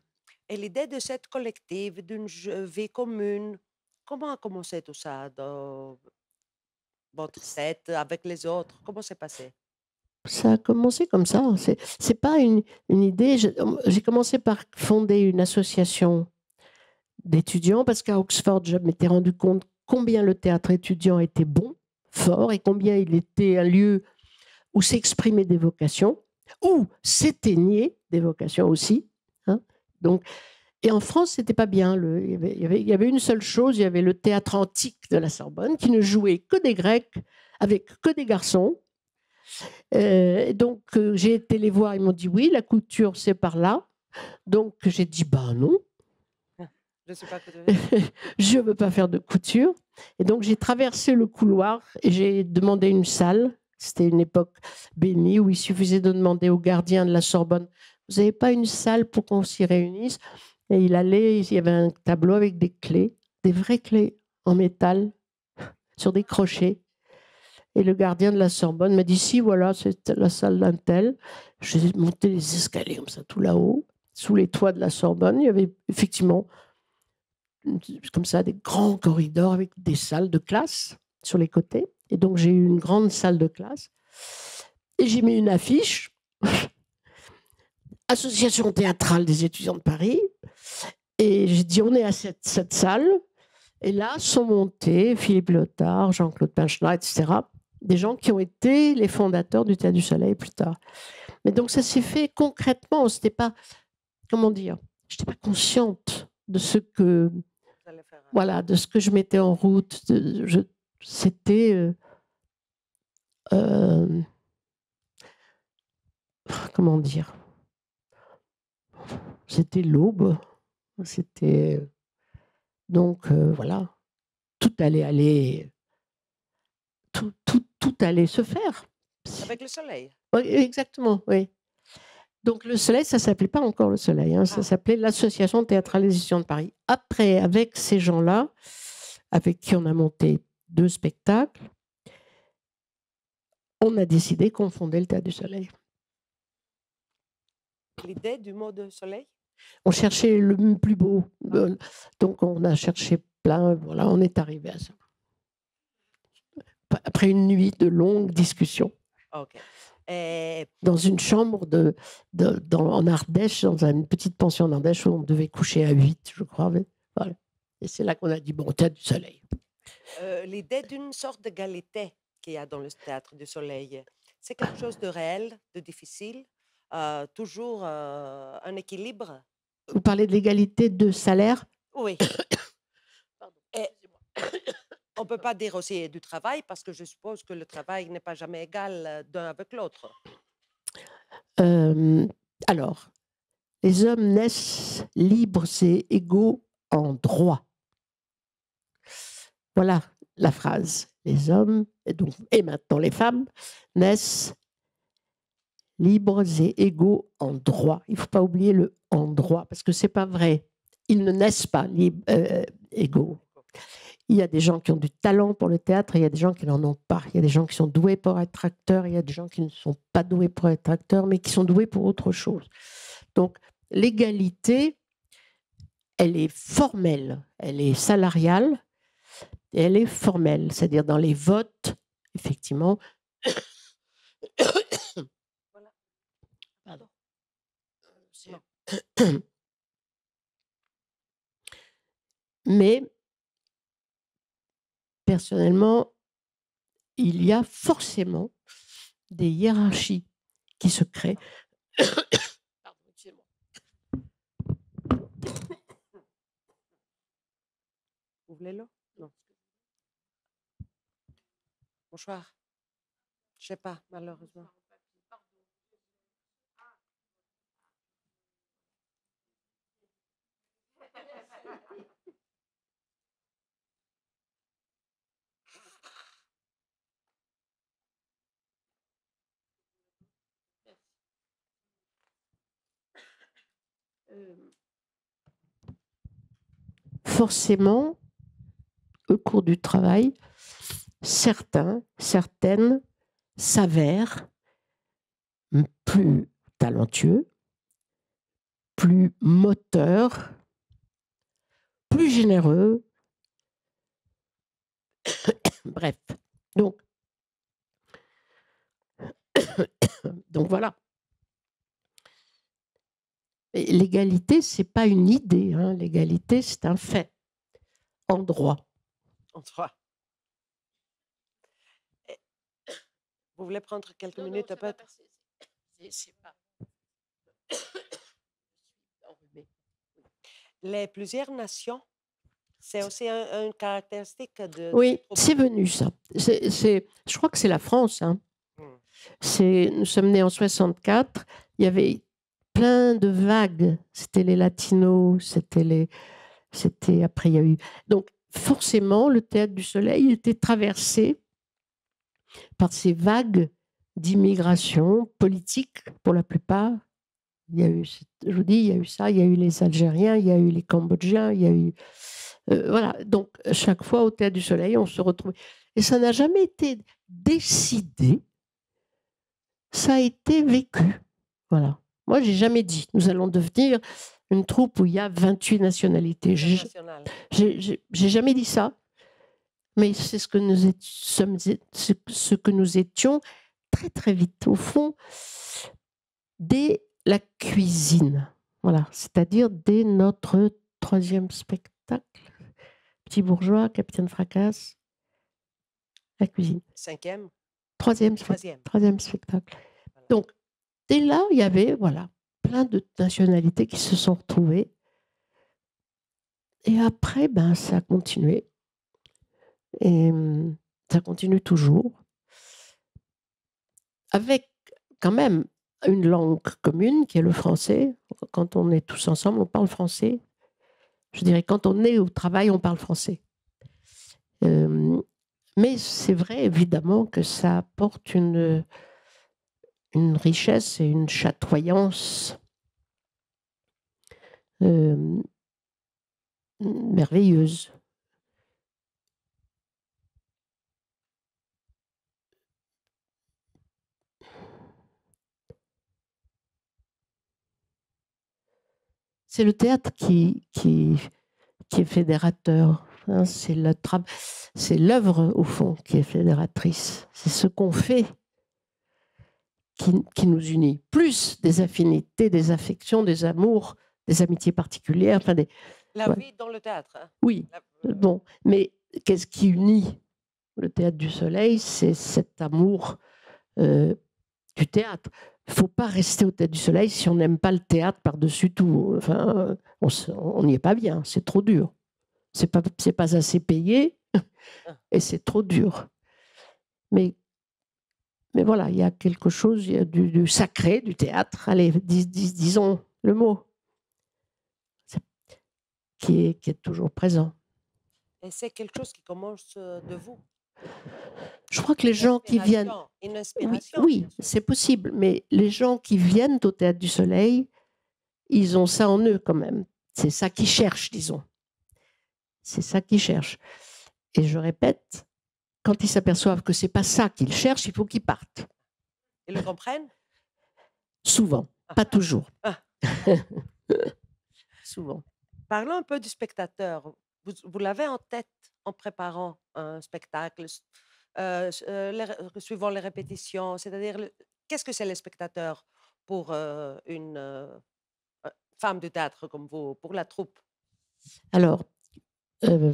Et l'idée de cette collective, d'une vie commune, comment a commencé tout ça dans votre tête, avec les autres? Comment c'est passé? Ça a commencé comme ça. C'est pas une idée. J'ai commencé par fonder une association d'étudiants parce qu'à Oxford, je m'étais rendu compte combien le théâtre étudiant était bon, fort, et combien il était un lieu où s'exprimaient des vocations, où s'éteignaient des vocations aussi. Hein. Donc, et en France, c'était pas bien. Il y avait une seule chose, il y avait le théâtre antique de la Sorbonne qui ne jouait que des Grecs, avec que des garçons. Donc, j'ai été les voir, ils m'ont dit oui, la couture, c'est par là. Donc, j'ai dit, ben non. Je ne sais pas que Je ne veux pas faire de couture. Et donc, j'ai traversé le couloir et j'ai demandé une salle. C'était une époque bénie où il suffisait de demander au gardien de la Sorbonne, vous n'avez pas une salle pour qu'on s'y réunisse? Et il y avait un tableau avec des clés, des vraies clés en métal, sur des crochets. Et le gardien de la Sorbonne m'a dit, si, voilà, c'est la salle d'un tel. J'ai monté les escaliers comme ça, tout là-haut, sous les toits de la Sorbonne. Il y avait effectivement, comme ça, des grands corridors avec des salles de classe sur les côtés. Et donc, j'ai eu une grande salle de classe. Et j'ai mis une affiche, Association théâtrale des étudiants de Paris. Et j'ai dit, on est à cette salle. Et là sont montés Philippe Léotard, Jean-Claude Pinchena, etc. Des gens qui ont été les fondateurs du Théâtre du Soleil plus tard. Mais donc ça s'est fait concrètement. C'était pas, comment dire, je n'étais pas consciente de ce que, voilà, de ce que je mettais en route. C'était, comment dire, c'était l'aube. C'était donc voilà, tout allait se faire. Avec le soleil. Oui, exactement, oui. Donc le Soleil, ça ne s'appelait pas encore le Soleil, hein, ça s'appelait l'Association théâtrale des étudiants de Paris. Après, avec ces gens-là, avec qui on a monté 2 spectacles, on a décidé qu'on fondait le Théâtre du Soleil. L'idée du mot de soleil? On cherchait le plus beau. Donc on a cherché plein, voilà, on est arrivé à ça. Après une nuit de longues discussions. Ok. Dans une chambre en Ardèche, dans une petite pension en Ardèche où on devait coucher à 8, je crois. Voilà. Et c'est là qu'on a dit, bon, Théâtre du Soleil. L'idée d'une sorte d'égalité qu'il y a dans le Théâtre du Soleil, c'est quelque chose de réel, de difficile, toujours un équilibre? Vous parlez de l'égalité de salaire? Oui. Et on ne peut pas dire aussi du travail, parce que je suppose que le travail n'est pas jamais égal d'un avec l'autre. Alors, les hommes naissent libres et égaux en droit. Voilà la phrase. Les hommes, et maintenant les femmes, naissent libres et égaux en droit. Il ne faut pas oublier le « en droit », parce que ce n'est pas vrai. Ils ne naissent pas égaux. Il y a des gens qui ont du talent pour le théâtre et il y a des gens qui n'en ont pas. Il y a des gens qui sont doués pour être acteurs, il y a des gens qui ne sont pas doués pour être acteurs, mais qui sont doués pour autre chose. Donc, l'égalité, elle est formelle, elle est salariale, et elle est formelle, c'est-à-dire dans les votes, effectivement. Voilà. Pardon. Mais personnellement, il y a forcément des hiérarchies qui se créent. Pardon, excusez-moi. Vous voulez l'eau? Non. Bonsoir. Je sais pas, malheureusement. Forcément, au cours du travail, certaines s'avèrent plus talentueux, plus moteurs, plus généreux. Bref, donc voilà. Et l'égalité, c'est pas une idée, hein. L'égalité, c'est un fait en droit. En trois. Vous voulez prendre quelques minutes peut-être? C'est pas. Les plusieurs nations, c'est aussi une caractéristique de... Oui, c'est venu ça. Je crois que c'est la France, hein. Nous sommes nés en 64. Il y avait plein de vagues. C'était les latinos, après il y a eu. Donc forcément, le Théâtre du Soleil était traversé par ces vagues d'immigration politique pour la plupart. Il y a eu, je vous dis, il y a eu ça, il y a eu les Algériens, il y a eu les Cambodgiens, il y a eu voilà. Donc chaque fois au Théâtre du Soleil, on se retrouve. Et ça n'a jamais été décidé. Ça a été vécu. Voilà. Moi, j'ai jamais dit, nous allons devenir une troupe où il y a 28 nationalités. J'ai jamais dit ça, mais c'est ce que nous étions très, très vite. Au fond, dès la cuisine. Voilà. C'est-à-dire dès notre 3e spectacle. Petit bourgeois, Capitaine Fracasse, la cuisine. 5e? 3e spectacle. Voilà. Donc, dès là, il y avait plein de nationalités qui se sont retrouvées. Et après, ça a continué. Et ça continue toujours. Avec quand même une langue commune qui est le français. Quand on est tous ensemble, on parle français. Je dirais, quand on est au travail, on parle français. Mais c'est vrai, évidemment, que ça apporte une richesse et une chatoyance merveilleuse. C'est le théâtre qui est fédérateur. Hein, c'est l'œuvre, au fond, qui est fédératrice. C'est ce qu'on fait qui nous unit. Plus des affinités, des affections, des amours, des amitiés particulières. Enfin la vie dans le théâtre. Hein. Oui. Bon, mais qu'est-ce qui unit le Théâtre du Soleil? C'est cet amour du théâtre. Il ne faut pas rester au Théâtre du Soleil si on n'aime pas le théâtre par-dessus tout. Enfin, on n'y est pas bien, c'est trop dur. C'est pas assez payé et c'est trop dur. Mais voilà, il y a quelque chose, il y a du sacré du théâtre, allez, disons le mot, qui est toujours présent. Et c'est quelque chose qui commence de vous? Je crois que les gens qui viennent... Une inspiration. Oui, c'est possible, mais les gens qui viennent au Théâtre du Soleil, ils ont ça en eux quand même. C'est ça qu'ils cherchent, disons. C'est ça qu'ils cherchent. Et je répète, quand ils s'aperçoivent que c'est pas ça qu'ils cherchent, il faut qu'ils partent. Ils le comprennent? Souvent, pas toujours. Souvent. Parlons un peu du spectateur. Vous l'avez en tête en préparant un spectacle, suivant les répétitions, c'est-à-dire qu'est-ce que c'est le spectateur pour une femme de théâtre comme vous, pour la troupe? Alors, euh,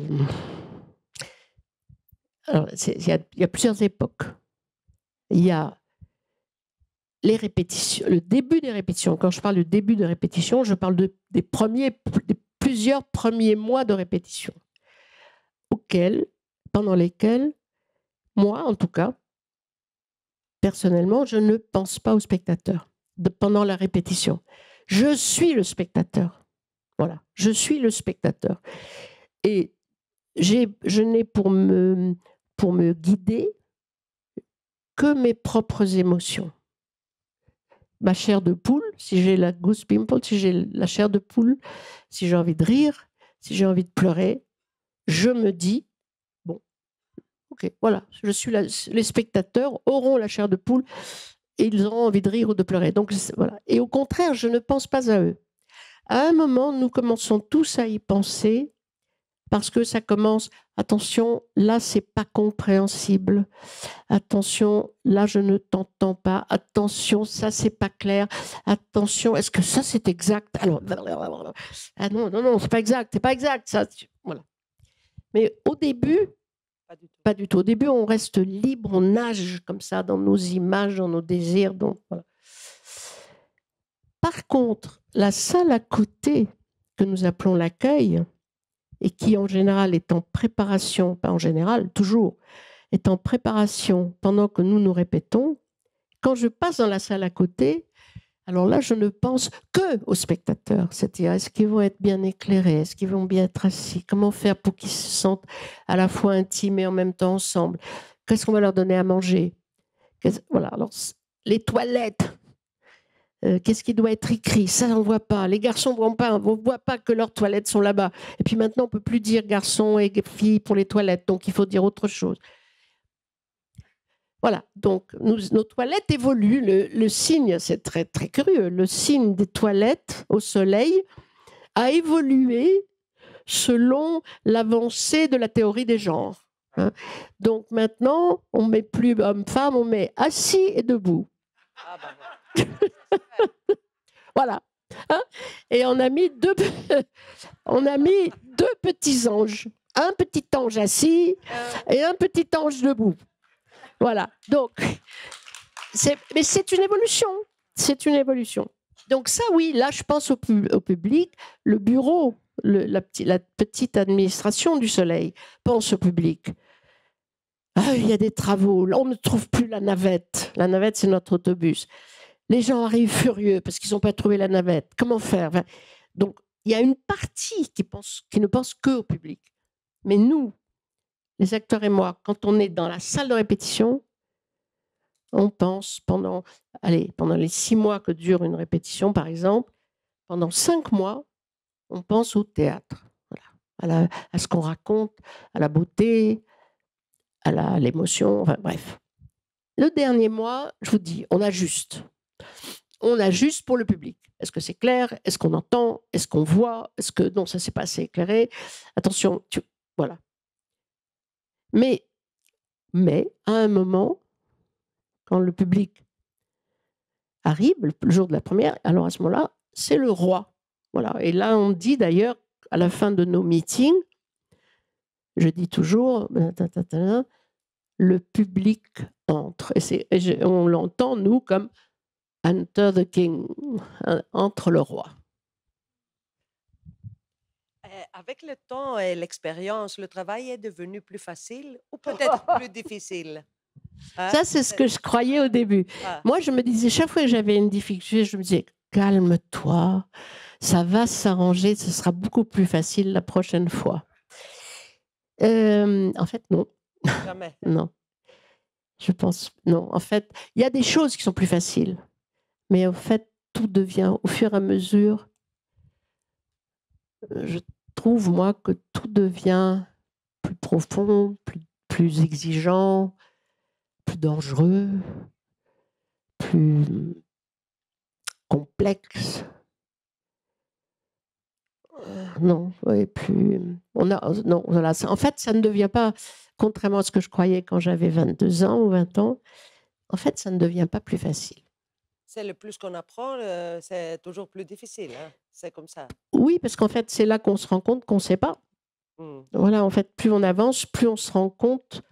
alors, il y a plusieurs époques. Il y a les répétitions, le début des répétitions. Quand je parle du début de répétition, je parle des plusieurs premiers mois de répétition, pendant lesquels, moi en tout cas, personnellement, je ne pense pas au spectateur pendant la répétition. Je suis le spectateur. Voilà, je suis le spectateur. Et je n'ai pour me guider que mes propres émotions. Ma chair de poule, si j'ai la goose pimple, si j'ai la chair de poule, si j'ai envie de rire, si j'ai envie de pleurer, je me dis, bon, ok, voilà, les spectateurs auront la chair de poule et ils auront envie de rire ou de pleurer. Donc, voilà. Et au contraire, je ne pense pas à eux. À un moment, nous commençons tous à y penser parce que ça commence, attention, là, c'est pas compréhensible. Attention, là, je ne t'entends pas. Attention, ça, c'est pas clair. Attention, est-ce que ça, c'est exact? Alors, ah non, c'est pas exact, ça. Voilà. Mais au début, pas du tout. Au début, on reste libre, on nage comme ça dans nos images, dans nos désirs. Donc, voilà. Par contre, la salle à côté, que nous appelons l'accueil, et qui en général est en préparation, pas en général, toujours, est en préparation pendant que nous nous répétons, quand je passe dans la salle à côté, alors là, je ne pense que aux spectateurs. C'est-à-dire, est-ce qu'ils vont être bien éclairés? Est-ce qu'ils vont bien être assis? Comment faire pour qu'ils se sentent à la fois intimes et en même temps ensemble? Qu'est-ce qu'on va leur donner à manger? Voilà, alors, les toilettes. Qu'est-ce qui doit être écrit? Ça, on ne voit pas. Les garçons ne voient pas que leurs toilettes sont là-bas. Et puis maintenant, on ne peut plus dire garçons et filles pour les toilettes, donc il faut dire autre chose. Voilà, donc nos toilettes évoluent. Le signe, c'est très, très curieux, le signe des toilettes au soleil a évolué selon l'avancée de la théorie des genres. Hein. Donc maintenant, on ne met plus homme-femme, on met assis et debout. Ah bah voilà. Hein, et on a mis deux petits anges. Un petit ange assis et un petit ange debout. Voilà. Donc, mais c'est une évolution. C'est une évolution. Donc ça, oui, là, je pense au public. Le bureau, la petite administration du Soleil pense au public. Ah, il y a des travaux. Là, on ne trouve plus la navette. La navette, c'est notre autobus. Les gens arrivent furieux parce qu'ils n'ont pas trouvé la navette. Comment faire? Donc, il y a une partie qui ne pense qu'au public. Mais nous, les acteurs et moi, quand on est dans la salle de répétition, on pense pendant les 6 mois que dure une répétition, par exemple, pendant 5 mois, on pense au théâtre, voilà, à ce qu'on raconte, à la beauté, à l'émotion, enfin bref. Le dernier mois, je vous dis, on ajuste. On ajuste pour le public. Est-ce que c'est clair? Est-ce qu'on entend? Est-ce qu'on voit? Est-ce que non, ça c'est pas assez éclairé? Attention, voilà. Mais à un moment, quand le public arrive, le jour de la première, alors à ce moment-là, c'est le roi. Voilà. Et là, on dit d'ailleurs, à la fin de nos meetings, je dis toujours, le public entre. Et on l'entend, nous, comme Enter the King, entre le roi. Avec le temps et l'expérience, le travail est devenu plus facile ou peut-être plus difficile? Hein? Ça, c'est ce que je croyais au début. Ah. Moi, je me disais, chaque fois que j'avais une difficulté, je me disais, calme-toi, ça va s'arranger, ce sera beaucoup plus facile la prochaine fois. En fait, non. Jamais. Non. Je pense, non. En fait, il y a des choses qui sont plus faciles. Mais en fait, tout devient, au fur et à mesure, je trouve, moi, que tout devient plus profond, plus exigeant, plus dangereux, plus complexe. Non, ouais, plus. Non, voilà. En fait, ça ne devient pas, contrairement à ce que je croyais quand j'avais 22 ans ou 20 ans, en fait, ça ne devient pas plus facile. C'est le plus qu'on apprend, c'est toujours plus difficile. Hein? C'est comme ça. Oui, parce qu'en fait, c'est là qu'on se rend compte qu'on ne sait pas. Voilà, en fait, plus on avance, plus on se rend compte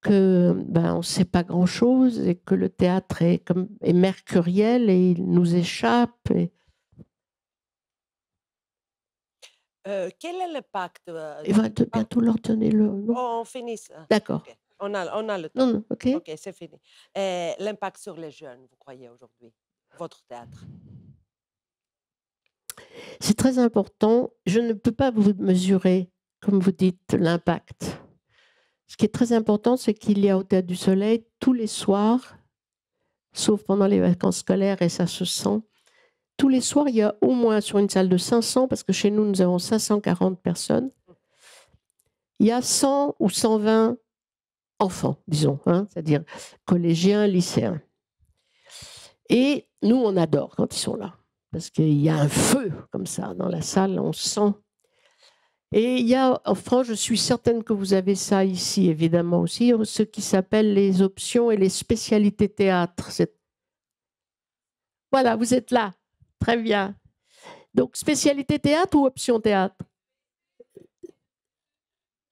que on ne sait pas grand-chose et que le théâtre est mercuriel et il nous échappe. Quel est l'impact Il va bientôt leur donner le nom. On finit. D'accord. Okay. On a le temps. Non, ok. Ok, c'est fini. L'impact sur les jeunes, vous croyez aujourd'hui, votre théâtre? C'est très important. Je ne peux pas vous mesurer, comme vous dites, l'impact. Ce qui est très important, c'est qu'il y a au Théâtre du Soleil, tous les soirs, sauf pendant les vacances scolaires, et ça se sent, tous les soirs, il y a au moins sur une salle de 500, parce que chez nous, nous avons 540 personnes, il y a 100 ou 120 enfants, disons, c'est-à-dire collégiens, lycéens. Et nous, on adore quand ils sont là, parce qu'il y a un feu comme ça dans la salle, on sent. Et il y a, en France, je suis certaine que vous avez ça ici, évidemment aussi, ce qui s'appelle les options et les spécialités théâtre. Voilà, vous êtes là. Très bien. Donc, spécialité théâtre ou option théâtre?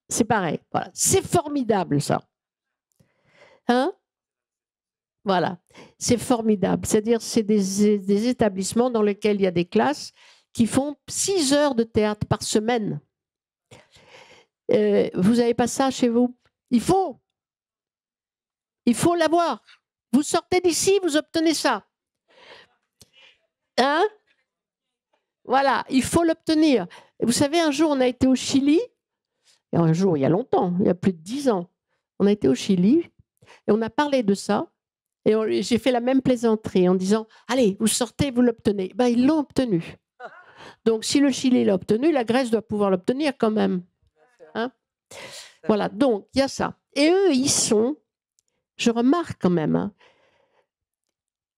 C'est pareil. Voilà. C'est formidable, ça. Hein? Voilà. C'est formidable. C'est-à-dire, c'est des établissements dans lesquels il y a des classes qui font 6 heures de théâtre par semaine. Vous n'avez pas ça chez vous? Il faut l'avoir. Vous sortez d'ici, vous obtenez ça. Hein? Voilà, il faut l'obtenir. Vous savez, un jour, on a été au Chili. Un jour, il y a longtemps, il y a plus de 10 ans. On a été au Chili et on a parlé de ça. Et j'ai fait la même plaisanterie en disant « Allez, vous sortez, vous l'obtenez. » Ils l'ont obtenu. Donc, si le Chili l'a obtenu, la Grèce doit pouvoir l'obtenir quand même. Hein? Voilà, donc, il y a ça. Et eux, ils sont, je remarque quand même,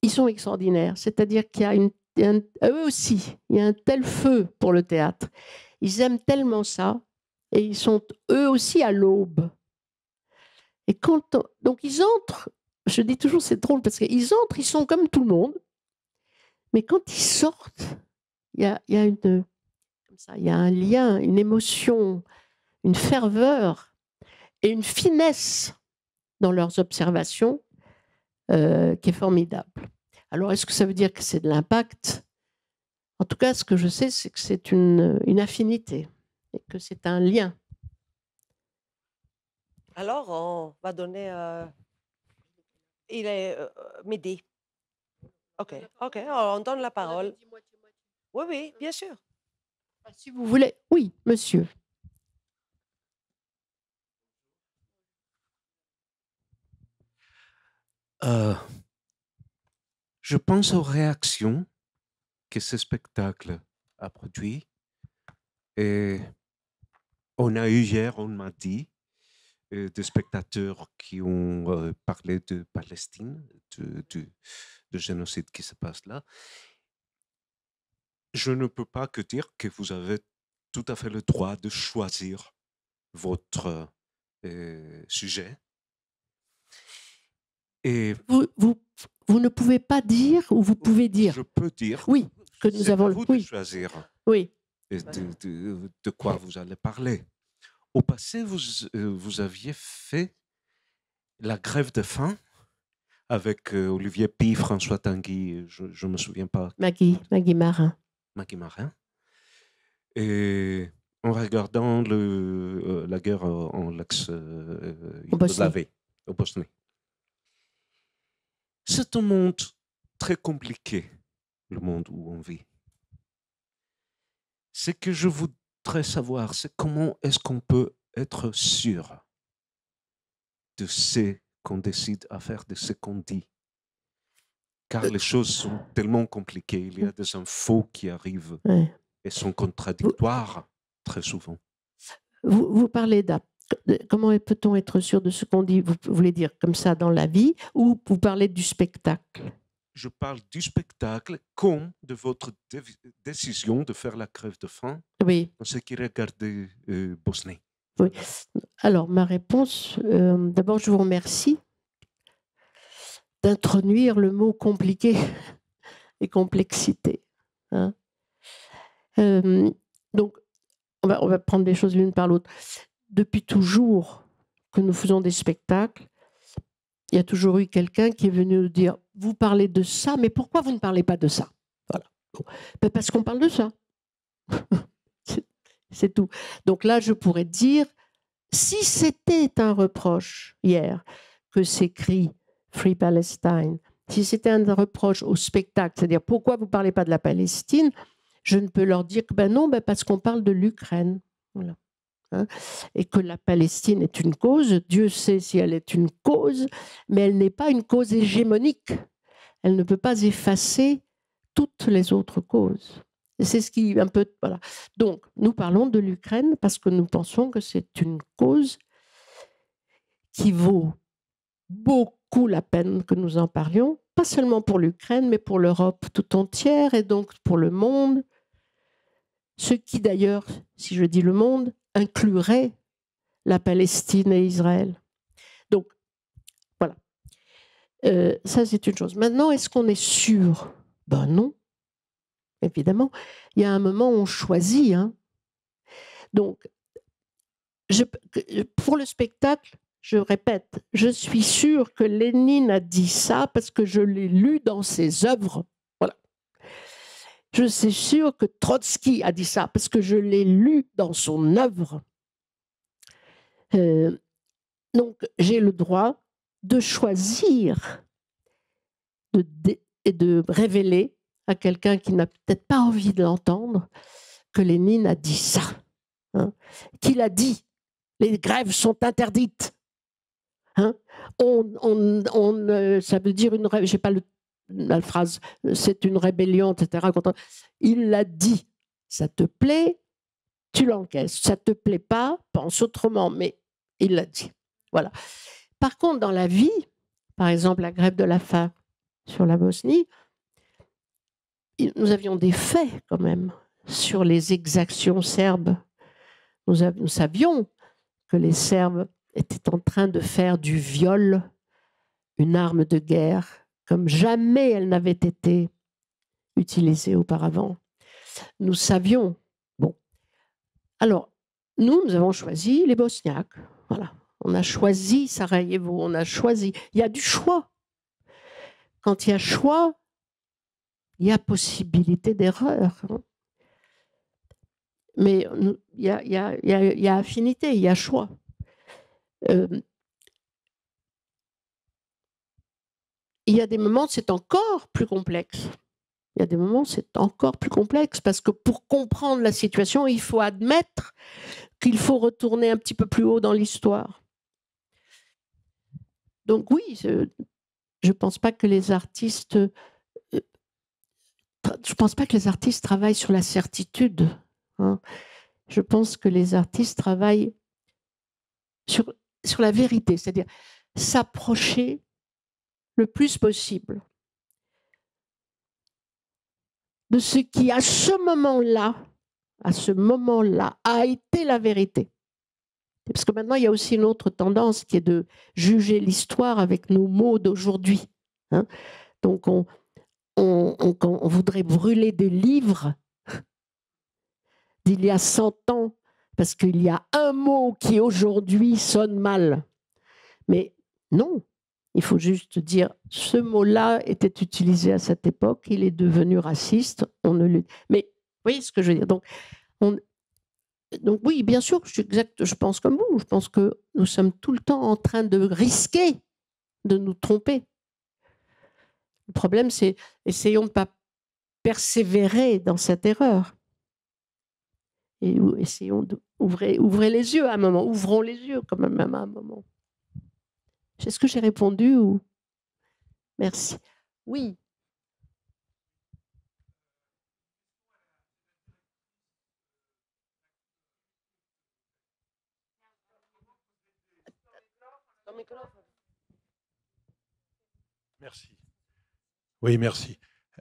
ils sont extraordinaires. C'est-à-dire qu'il y a eux aussi, il y a un tel feu pour le théâtre. Ils aiment tellement ça. Et ils sont eux aussi à l'aube. Et donc ils entrent, je dis toujours c'est drôle parce qu'ils entrent, ils sont comme tout le monde. Mais quand ils sortent, il y a un lien, une émotion, une ferveur et une finesse dans leurs observations qui est formidable. Alors, est-ce que ça veut dire que c'est de l'impact? En tout cas, ce que je sais, c'est que c'est une affinité et que c'est un lien. Alors, on va donner... il est midi. OK, on donne la parole. Oui, bien sûr. Si vous voulez. Oui, monsieur. Je pense aux réactions que ce spectacle a produit. Et on a eu hier, on m'a dit, des spectateurs qui ont parlé de Palestine, du génocide qui se passe là. Je ne peux pas que dire que vous avez tout à fait le droit de choisir votre sujet. Et vous ne pouvez pas dire ou vous pouvez dire? Je peux dire. Oui, que nous avons le droit de choisir. Oui. De quoi vous allez parler. Au passé, vous aviez fait la grève de faim avec Olivier Py, François Tanguy, je ne me souviens pas. Maggie Marin. Maggie Marin. Et en regardant la guerre en l'ex-Yougoslavie, au Bosnie. C'est un monde très compliqué, le monde où on vit. Ce que je voudrais savoir, c'est comment est-ce qu'on peut être sûr de ce qu'on décide à faire, de ce qu'on dit. Car les choses sont tellement compliquées. Il y a des infos qui arrivent et sont contradictoires très souvent. Vous parlez comment peut-on être sûr de ce qu'on dit? Vous voulez dire comme ça dans la vie ou vous parlez du spectacle? Je parle du spectacle comme de votre décision de faire la grève de faim en ce qui regarde Bosnie. Oui. Alors, ma réponse, d'abord, je vous remercie d'introduire le mot compliqué et complexité. Donc, on va prendre les choses l'une par l'autre. Depuis toujours que nous faisons des spectacles, il y a toujours eu quelqu'un qui est venu nous dire « Vous parlez de ça, mais pourquoi vous ne parlez pas de ça ?» Voilà. Bon. Parce qu'on parle de ça. C'est tout. Donc là, je pourrais dire, si c'était un reproche hier que s'écrit Free Palestine, si c'était un reproche au spectacle, c'est-à-dire pourquoi vous ne parlez pas de la Palestine, je ne peux leur dire que ben non, parce qu'on parle de l'Ukraine. Voilà. Hein, et que la Palestine est une cause, Dieu sait si elle est une cause, mais elle n'est pas une cause hégémonique. Elle ne peut pas effacer toutes les autres causes. Et c'est ce qui un peu voilà. Donc nous parlons de l'Ukraine parce que nous pensons que c'est une cause qui vaut beaucoup la peine que nous en parlions, pas seulement pour l'Ukraine, mais pour l'Europe tout entière et donc pour le monde. Ce qui d'ailleurs, si je dis le monde, inclurait la Palestine et Israël. Donc, voilà. Ça, c'est une chose. Maintenant, est-ce qu'on est sûr? Ben non, évidemment. Il y a un moment où on choisit. Hein. Donc, pour le spectacle, je répète, je suis sûre que Lénine a dit ça parce que je l'ai lu dans ses œuvres. Voilà. Je suis sûre que Trotsky a dit ça parce que je l'ai lu dans son œuvre. Donc, j'ai le droit de choisir et de révéler à quelqu'un qui n'a peut-être pas envie de l'entendre que Lénine a dit ça. Hein, qu'il a dit les grèves sont interdites. Hein, ça veut dire une... Je n'ai pas la phrase, c'est une rébellion, etc. Il l'a dit. Ça te plaît, tu l'encaisses. Ça ne te plaît pas, pense autrement. Mais il l'a dit. Voilà. Par contre, dans la vie, par exemple, la grève de la faim sur la Bosnie, nous avions des faits quand même sur les exactions serbes. Nous savions que les Serbes étaient en train de faire du viol une arme de guerre comme jamais elle n'avait été utilisée auparavant. Nous savions. Bon. Alors, nous avons choisi les Bosniaques. Voilà. On a choisi Sarajevo, on a choisi. Il y a du choix. Quand il y a choix, il y a possibilité d'erreur. Mais il y a affinité, il y a choix. Il y a des moments, c'est encore plus complexe. Il y a des moments, c'est encore plus complexe parce que pour comprendre la situation, il faut admettre qu'il faut retourner un petit peu plus haut dans l'histoire. Donc oui, je ne pense pas que les artistes... Je pense pas que les artistes travaillent sur la certitude. Hein. Je pense que les artistes travaillent sur la vérité, c'est-à-dire s'approcher le plus possible de ce qui, à ce moment-là, a été la vérité. Parce que maintenant, il y a aussi une autre tendance qui est de juger l'histoire avec nos mots d'aujourd'hui. Hein. Donc, on voudrait brûler des livres d'il y a 100 ans parce qu'il y a un mot qui aujourd'hui sonne mal. Mais non, il faut juste dire ce mot-là était utilisé à cette époque, il est devenu raciste, on ne le... Mais vous voyez ce que je veux dire? Donc oui, bien sûr, je pense comme vous, je pense que nous sommes tout le temps en train de risquer de nous tromper. Le problème, c'est essayons de ne pas persévérer dans cette erreur. Et essayons d'ouvrir les yeux à un moment, ouvrons les yeux quand même à un moment. Est-ce que j'ai répondu ou... Merci. Oui. Merci. Oui, merci.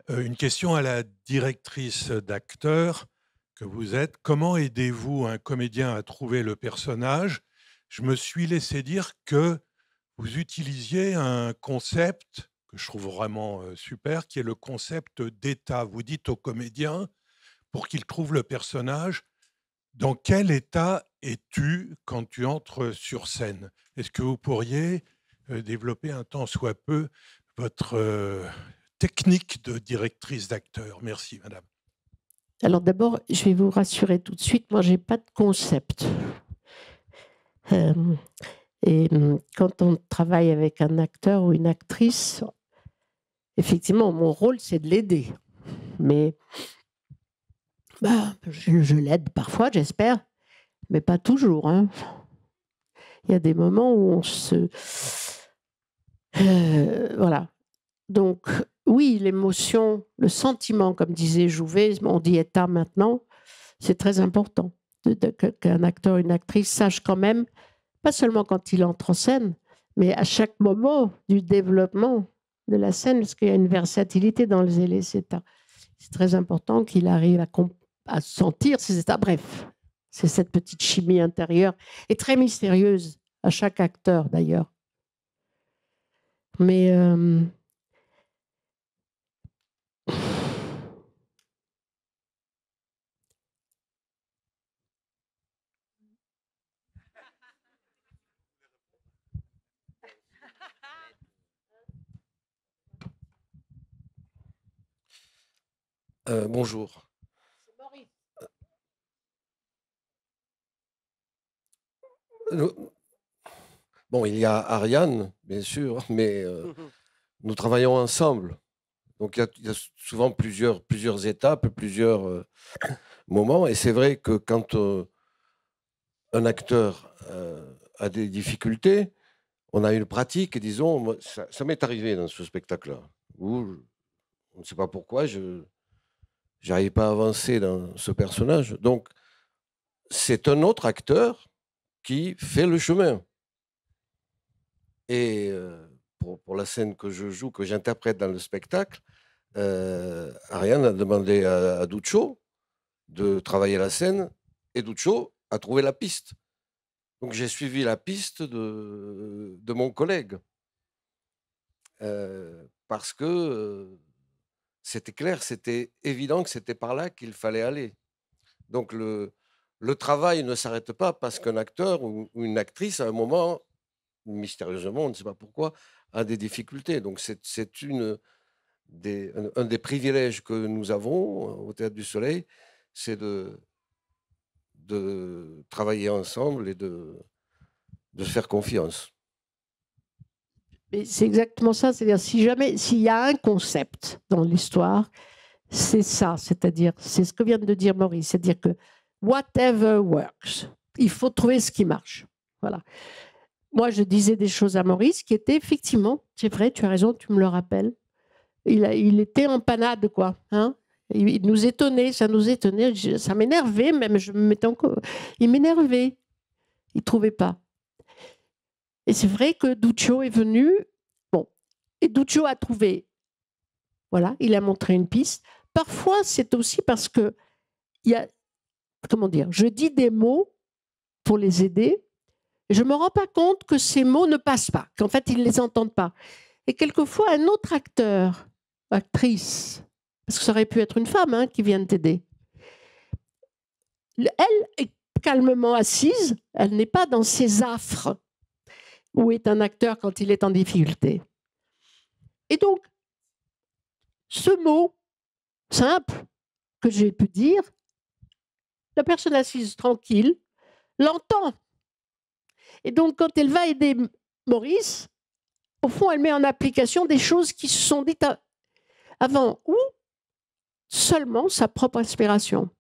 Une question à la directrice d'acteur que vous êtes. Comment aidez-vous un comédien à trouver le personnage? Je me suis laissé dire que vous utilisiez un concept que je trouve vraiment super, qui est le concept d'état. Vous dites au comédien, pour qu'il trouve le personnage, Dans quel état es-tu quand tu entres sur scène? Est-ce que vous pourriez développer un tant soit peu votre technique de directrice d'acteur? Merci, madame. Alors d'abord, je vais vous rassurer tout de suite, moi, j'ai pas de concept. Et quand on travaille avec un acteur ou une actrice, effectivement, mon rôle, c'est de l'aider. Mais je l'aide parfois, j'espère, mais pas toujours. Hein. Il y a des moments où on se... voilà. Donc, oui, l'émotion, le sentiment, comme disait Jouvet, on dit état maintenant, c'est très important qu'un acteur ou une actrice sache quand même, pas seulement quand il entre en scène, mais à chaque moment du développement de la scène, parce qu'il y a une versatilité dans les états. C'est très important qu'il arrive à sentir ces états. Bref, c'est cette petite chimie intérieure, et très mystérieuse à chaque acteur d'ailleurs. Mais... Bonjour. Bon, il y a Ariane, bien sûr, mais nous travaillons ensemble. Donc, il y a souvent plusieurs étapes, plusieurs moments. Et c'est vrai que quand un acteur a des difficultés, on a une pratique, et disons, ça m'est arrivé dans ce spectacle-là, où on ne sait pas pourquoi, je n'arrive pas à avancer dans ce personnage. Donc, c'est un autre acteur qui fait le chemin. Et pour la scène que je joue, que j'interprète dans le spectacle, Ariane a demandé à Duccio de travailler la scène, et Duccio a trouvé la piste. Donc j'ai suivi la piste de mon collègue. Parce que c'était clair, c'était évident que c'était par là qu'il fallait aller. Donc le travail ne s'arrête pas parce qu'un acteur ou une actrice, à un moment, mystérieusement, on ne sait pas pourquoi, a des difficultés. Donc c'est un des privilèges que nous avons au Théâtre du Soleil, c'est de travailler ensemble et de se faire confiance. Mais c'est exactement ça, c'est-à-dire s'il y a un concept dans l'histoire, c'est ça, c'est-à-dire, c'est ce que vient de dire Maurice, c'est-à-dire que whatever works, il faut trouver ce qui marche. Voilà. Moi, je disais des choses à Maurice qui étaient effectivement, c'est vrai, tu as raison, tu me le rappelles, il était en panade, quoi. Hein, il nous étonnait, ça nous étonnait, ça m'énervait même, je me mettais encore... Il m'énervait, il ne trouvait pas. Et c'est vrai que Duccio est venu, bon, et Duccio a trouvé, voilà, il a montré une piste. Parfois, c'est aussi parce que il y a, comment dire, je dis des mots pour les aider, et je ne me rends pas compte que ces mots ne passent pas, qu'en fait, ils ne les entendent pas. Et quelquefois, un autre acteur, actrice, parce que ça aurait pu être une femme hein, qui vient t'aider, elle est calmement assise, elle n'est pas dans ses affres, où est un acteur quand il est en difficulté. Et donc, ce mot simple que j'ai pu dire, la personne assise tranquille l'entend. Et donc, quand elle va aider Maurice, au fond, elle met en application des choses qui se sont dites avant, ou seulement sa propre inspiration.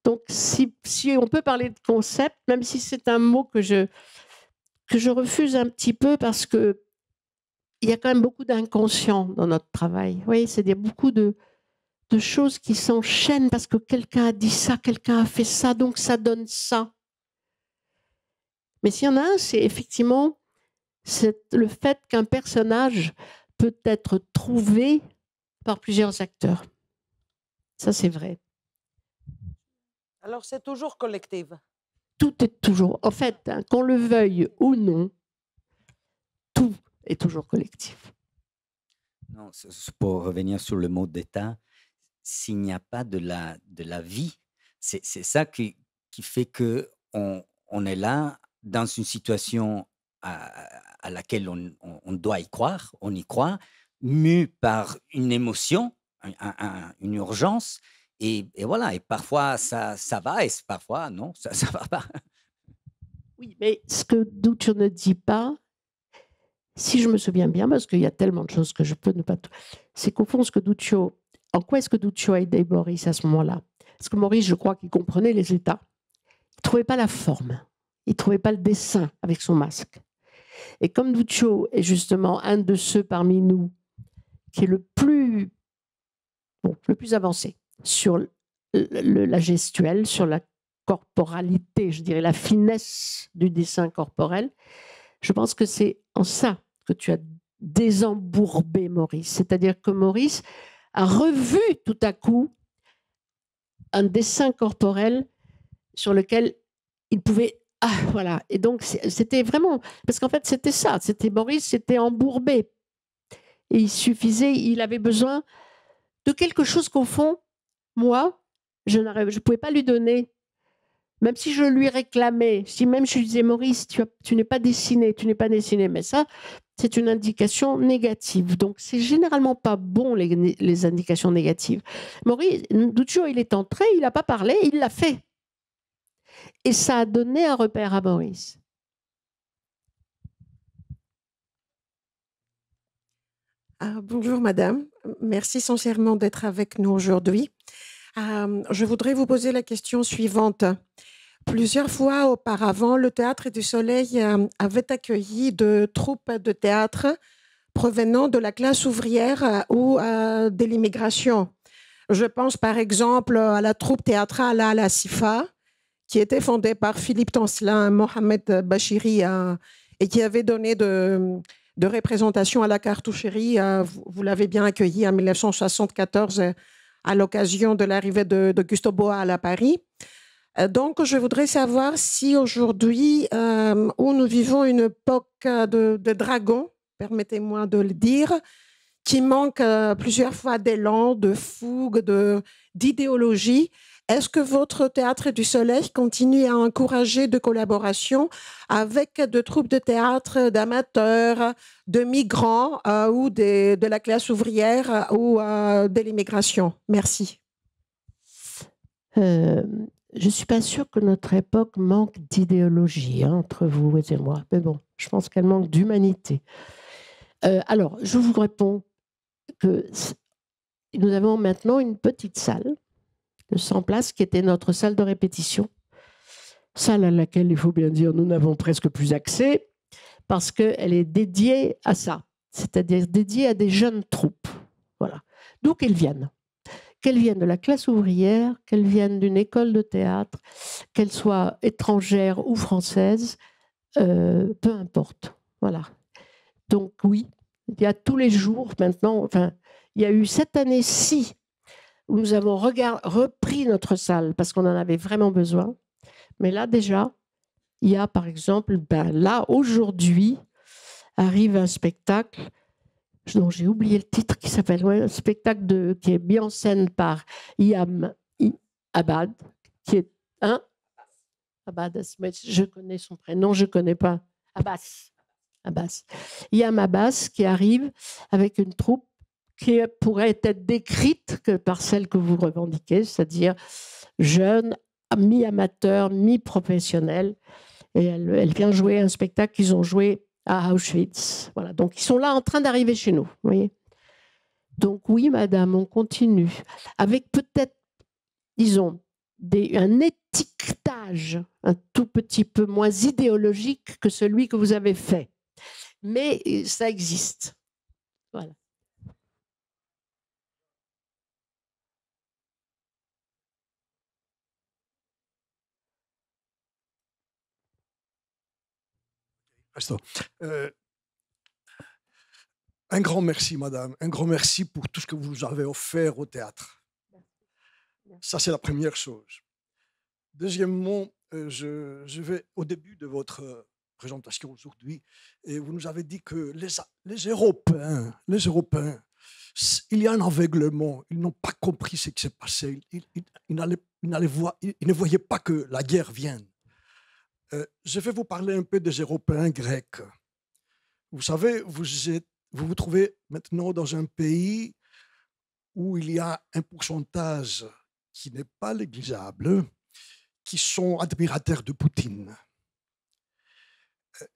Donc, si on peut parler de concept, même si c'est un mot que je refuse un petit peu parce que il y a quand même beaucoup d'inconscient dans notre travail. Oui, c'est-à-dire beaucoup de choses qui s'enchaînent parce que quelqu'un a dit ça, quelqu'un a fait ça, donc ça donne ça. Mais s'il y en a un, c'est effectivement le fait qu'un personnage peut être trouvé par plusieurs acteurs. Ça, c'est vrai. Alors, c'est toujours collectif. Tout est toujours... En fait, hein, qu'on le veuille ou non, tout est toujours collectif. Non, pour revenir sur le mot d'état, s'il n'y a pas de la vie, c'est ça qui qui fait que on est là dans une situation à laquelle on doit y croire, on y croit, mu par une émotion, une urgence, et voilà. Et parfois ça va, et parfois non, ça va pas. Oui, mais ce que Duccio ne dit pas, si je me souviens bien, parce qu'il y a tellement de choses que je peux ne pas... C'est qu'au fond, en quoi est-ce que Duccio a aidé Maurice à ce moment-là? Parce que Maurice, je crois qu'il comprenait les états. Il ne trouvait pas la forme. Il ne trouvait pas le dessin avec son masque. Et comme Duccio est justement un de ceux parmi nous qui est le plus avancé sur la gestuelle, sur la corporalité, je dirais la finesse du dessin corporel, je pense que c'est en ça que tu as désembourbé Maurice. C'est-à-dire que Maurice a revu tout à coup un dessin corporel sur lequel il pouvait... Ah, voilà. Et donc, c'était vraiment... Parce qu'en fait, c'était ça. C'était Maurice, c'était embourbé. Et il avait besoin de quelque chose qu'au fond, moi, je ne pouvais pas lui donner. Même si je lui réclamais, si même je lui disais, Maurice, tu n'es pas dessiné, mais ça, c'est une indication négative. Donc, c'est généralement pas bon, les indications négatives. Maurice, Duccio, il est entré, il n'a pas parlé, il l'a fait. Et ça a donné un repère à Maurice. Bonjour madame, merci sincèrement d'être avec nous aujourd'hui. Je voudrais vous poser la question suivante. Plusieurs fois auparavant, le Théâtre du Soleil avait accueilli de troupes de théâtre provenant de la classe ouvrière ou de l'immigration. Je pense par exemple à la troupe théâtrale à la SIFA, qui était fondée par Philippe Tancelin, Mohamed Bachiri, et qui avait donné de représentation à la Cartoucherie. Vous l'avez bien accueilli en 1974 à l'occasion de l'arrivée d'Augusto Boal à Paris. Donc, je voudrais savoir si aujourd'hui, où nous vivons une époque de dragons, permettez-moi de le dire, qui manque plusieurs fois d'élan, de fougue, d'idéologie, est-ce que votre Théâtre du Soleil continue à encourager de collaboration avec de troupes de théâtre d'amateurs, de migrants ou de la classe ouvrière ou de l'immigration? Merci. Je ne suis pas sûre que notre époque manque d'idéologie entre vous et moi. Mais bon, je pense qu'elle manque d'humanité. Alors, je vous réponds que nous avons maintenant une petite salle de 100 places qui était notre salle de répétition. Salle à laquelle, il faut bien dire, nous n'avons presque plus accès parce qu'elle est dédiée à ça, c'est-à-dire dédiée à des jeunes troupes. Voilà. D'où qu'elles viennent. Qu'elles viennent de la classe ouvrière, qu'elles viennent d'une école de théâtre, qu'elles soient étrangères ou françaises, peu importe. Voilà. Donc oui, il y a tous les jours maintenant, enfin, il y a eu cette année-ci où nous avons repris notre salle parce qu'on en avait vraiment besoin. Mais là déjà, il y a par exemple, là aujourd'hui, arrive un spectacle dont j'ai oublié le titre, qui s'appelle un spectacle qui est mis en scène par Iyam Abad, qui est un Abad, je connais son prénom, je ne connais pas. Abbas. Iyam Abbas qui arrive avec une troupe qui pourrait être décrite que par celle que vous revendiquez, c'est-à-dire jeune, mi-amateur, mi-professionnel. Et elle vient jouer un spectacle qu'ils ont joué à Auschwitz. Voilà. Donc, ils sont là en train d'arriver chez nous. Vous voyez. Donc, oui, madame, on continue. Avec peut-être, disons, un étiquetage un tout petit peu moins idéologique que celui que vous avez fait. Mais ça existe. Voilà. Un grand merci, madame. Un grand merci pour tout ce que vous nous avez offert au théâtre. Ça, c'est la première chose. Deuxièmement, je vais au début de votre présentation aujourd'hui, et vous nous avez dit que les Européens, il y a un aveuglement. Ils n'ont pas compris ce qui s'est passé. Ils n'allaient ils ne voyaient pas que la guerre vienne. Je vais vous parler un peu des Européens grecs. Vous savez, vous vous trouvez maintenant dans un pays où il y a un pourcentage qui n'est pas négligeable, qui sont admirateurs de Poutine.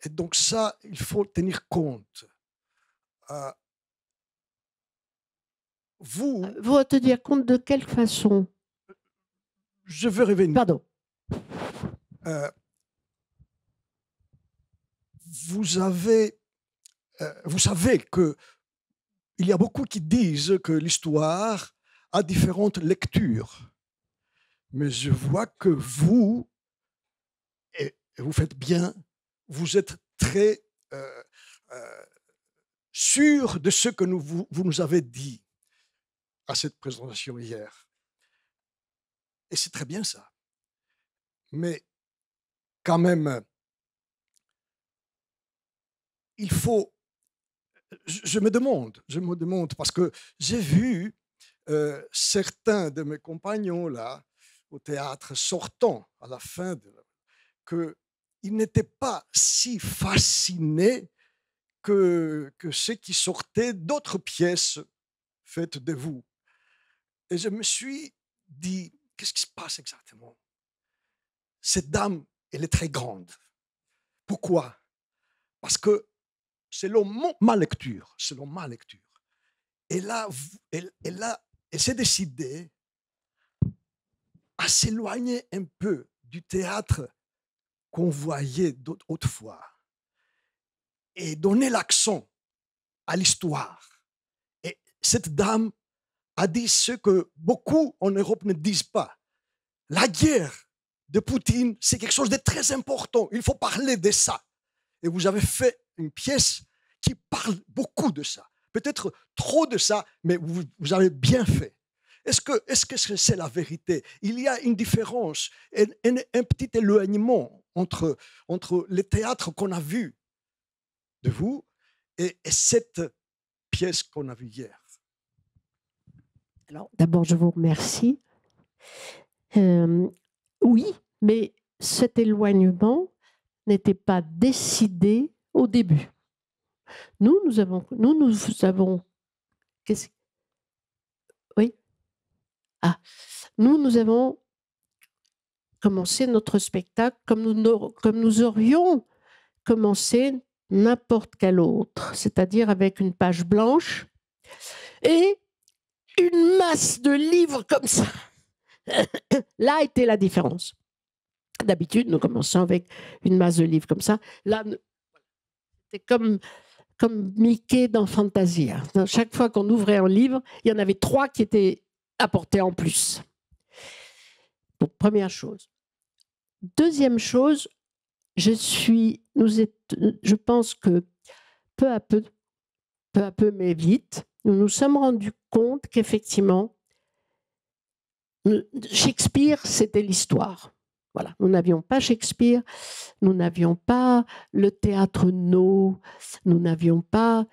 Et donc ça, il faut tenir compte. Vous tenir compte de quelle façon? Je veux revenir. Pardon. Vous savez que il y a beaucoup qui disent que l'histoire a différentes lectures. Mais je vois que vous, et vous faites bien, vous êtes très sûr de ce que vous nous avez dit à cette présentation hier. Et c'est très bien ça. Mais quand même, il faut... Je me demande, parce que j'ai vu certains de mes compagnons là, au théâtre, sortant à la fin, qu'ils n'étaient pas si fascinés que ceux qui sortaient d'autres pièces faites de vous. Et je me suis dit, qu'est-ce qui se passe exactement? Cette dame, elle est très grande. Pourquoi? Parce que selon ma lecture, elle s'est décidée à s'éloigner un peu du théâtre qu'on voyait autrefois et donner l'accent à l'histoire. Et cette dame a dit ce que beaucoup en Europe ne disent pas. La guerre de Poutine, c'est quelque chose de très important. Il faut parler de ça. Et vous avez fait une pièce qui parle beaucoup de ça. Peut-être trop de ça, mais vous avez bien fait. Est-ce que c'est la vérité? Il y a une différence, un petit éloignement entre les théâtres qu'on a vus de vous et cette pièce qu'on a vue hier. Alors, d'abord, je vous remercie. Oui, mais cet éloignement n'était pas décidé au début. Nous avons oui. Nous avons commencé notre spectacle comme nous aurions commencé n'importe quel autre, c'est-à-dire avec une page blanche et une masse de livres comme ça. Là était la différence. D'habitude, nous commençons avec une masse de livres comme ça. Là, c'était comme Mickey dans Fantasia. Chaque fois qu'on ouvrait un livre, il y en avait 3 qui étaient apportés en plus. Donc, première chose. Deuxième chose, je pense que peu à peu, mais vite, nous nous sommes rendus compte qu'effectivement, Shakespeare, c'était l'histoire. Voilà. Nous n'avions pas Shakespeare, nous n'avions pas le théâtre No, nous n'avions pas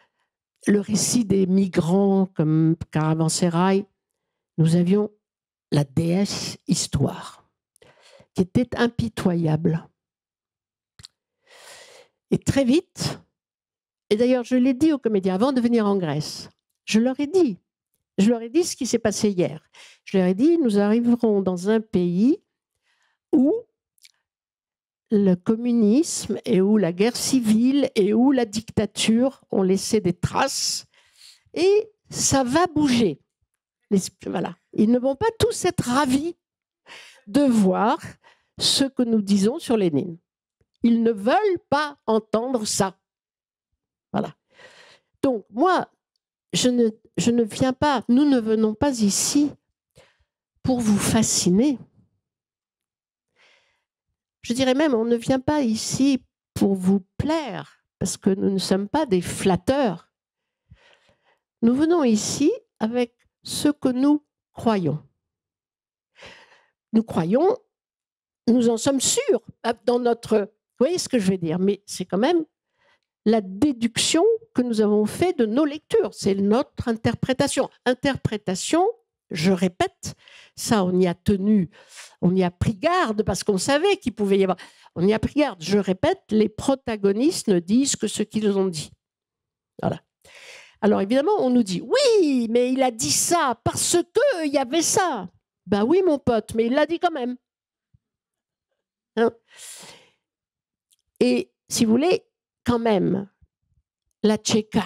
le récit des migrants comme Caravansérail. Nous avions la déesse histoire, qui était impitoyable. Et très vite, et d'ailleurs je l'ai dit aux comédiens avant de venir en Grèce, je leur ai dit ce qui s'est passé hier. Je leur ai dit, nous arriverons dans un pays où le communisme et où la guerre civile et où la dictature ont laissé des traces et ça va bouger. Voilà. Ils ne vont pas tous être ravis de voir ce que nous disons sur Lénine. Ils ne veulent pas entendre ça. Voilà. Donc, moi, je ne viens pas, nous ne venons pas ici pour vous fasciner. Je dirais même, on ne vient pas ici pour vous plaire, parce que nous ne sommes pas des flatteurs. Nous venons ici avec ce que nous croyons. Nous croyons, nous en sommes sûrs dans notre... Vous voyez ce que je veux dire? Mais c'est quand même la déduction que nous avons fait de nos lectures. C'est notre interprétation. Interprétation Je répète, ça, on y a tenu, on y a pris garde parce qu'on savait qu'il pouvait y avoir. On y a pris garde. Je répète, les protagonistes ne disent que ce qu'ils ont dit. Voilà. Alors évidemment, on nous dit oui, mais il a dit ça parce que il y avait ça. Ben oui, mon pote, mais il l'a dit quand même. Hein? Et si vous voulez, quand même, la Tchéka,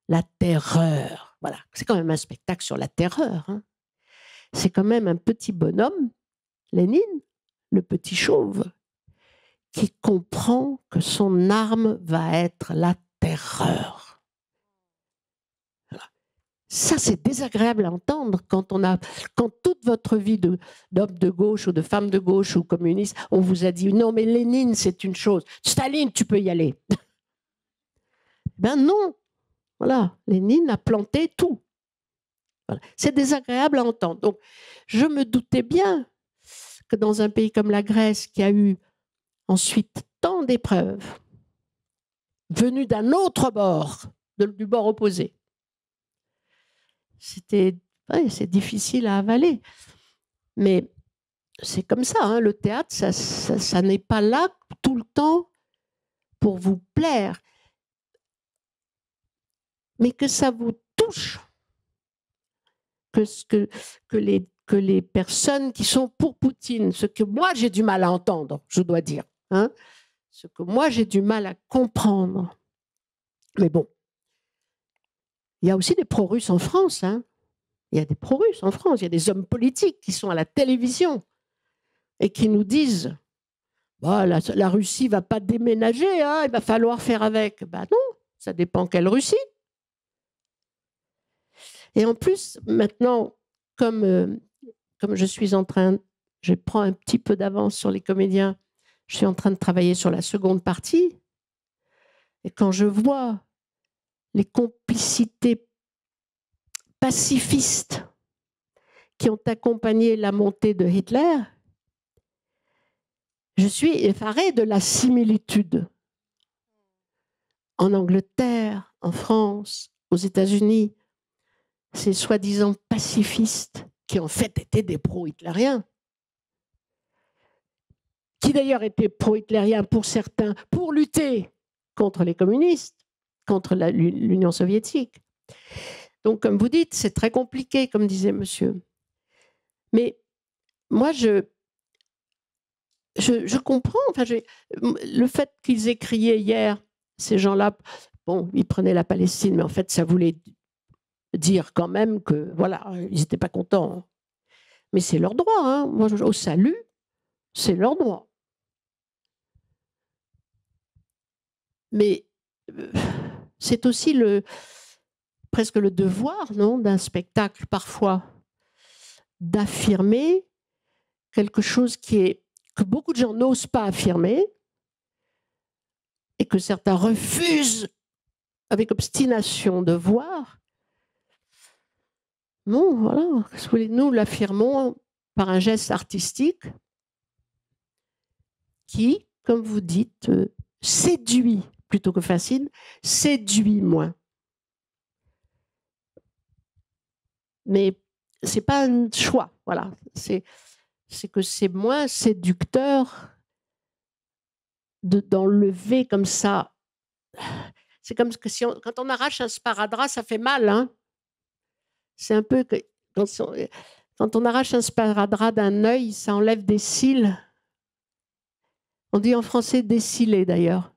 la terreur, voilà, c'est quand même un spectacle sur la terreur. Hein. C'est quand même un petit bonhomme, Lénine, le petit chauve, qui comprend que son arme va être la terreur. Ça, c'est désagréable à entendre quand toute votre vie d'homme de gauche ou de femme de gauche ou communiste, on vous a dit non, mais Lénine, c'est une chose. Staline, tu peux y aller. Ben non. Voilà, Lénine a planté tout. Voilà. C'est désagréable à entendre. Donc, je me doutais bien que dans un pays comme la Grèce, qui a eu ensuite tant d'épreuves, venues d'un autre bord, du bord opposé, c'est difficile à avaler. Mais c'est comme ça, hein, le théâtre, ça n'est pas là tout le temps pour vous plaire. Mais que ça vous touche, que les personnes qui sont pour Poutine, ce que moi j'ai du mal à entendre, je dois dire, hein, ce que moi j'ai du mal à comprendre. Mais bon, il y a aussi des pro-russes en France, hein. Il y a des pro-russes en France, il y a des hommes politiques qui sont à la télévision et qui nous disent bah, la Russie ne va pas déménager, hein, il va falloir faire avec. Ben non, ça dépend quelle Russie. Et en plus, maintenant, comme je suis je prends un petit peu d'avance sur les comédiens, je suis en train de travailler sur la seconde partie. Et quand je vois les complicités pacifistes qui ont accompagné la montée de Hitler, je suis effarée de la similitude. En Angleterre, en France, aux États-Unis, ces soi-disant pacifistes qui en fait étaient des pro-hitlériens, qui d'ailleurs étaient pro-hitlériens pour certains, pour lutter contre les communistes, contre l'Union soviétique. Donc, comme vous dites, c'est très compliqué, comme disait monsieur. Mais moi, je comprends. Enfin, le fait qu'ils aient crié hier, ces gens-là, bon, ils prenaient la Palestine, mais en fait, ça voulait dire quand même que, voilà, ils n'étaient pas contents. Mais c'est leur droit. Hein. Moi, au salut, c'est leur droit. Mais c'est aussi presque le devoir, non, d'un spectacle, parfois, d'affirmer quelque chose que beaucoup de gens n'osent pas affirmer et que certains refusent avec obstination de voir. Non, voilà, nous l'affirmons par un geste artistique qui, comme vous dites, séduit plutôt que fascine, séduit moins. Mais c'est pas un choix, voilà. C'est que c'est moins séducteur d'enlever comme ça. C'est comme que quand on arrache un sparadrap, ça fait mal, hein. C'est un peu que quand on arrache un sparadrap d'un œil, ça enlève des cils. On dit en français des cils d'ailleurs.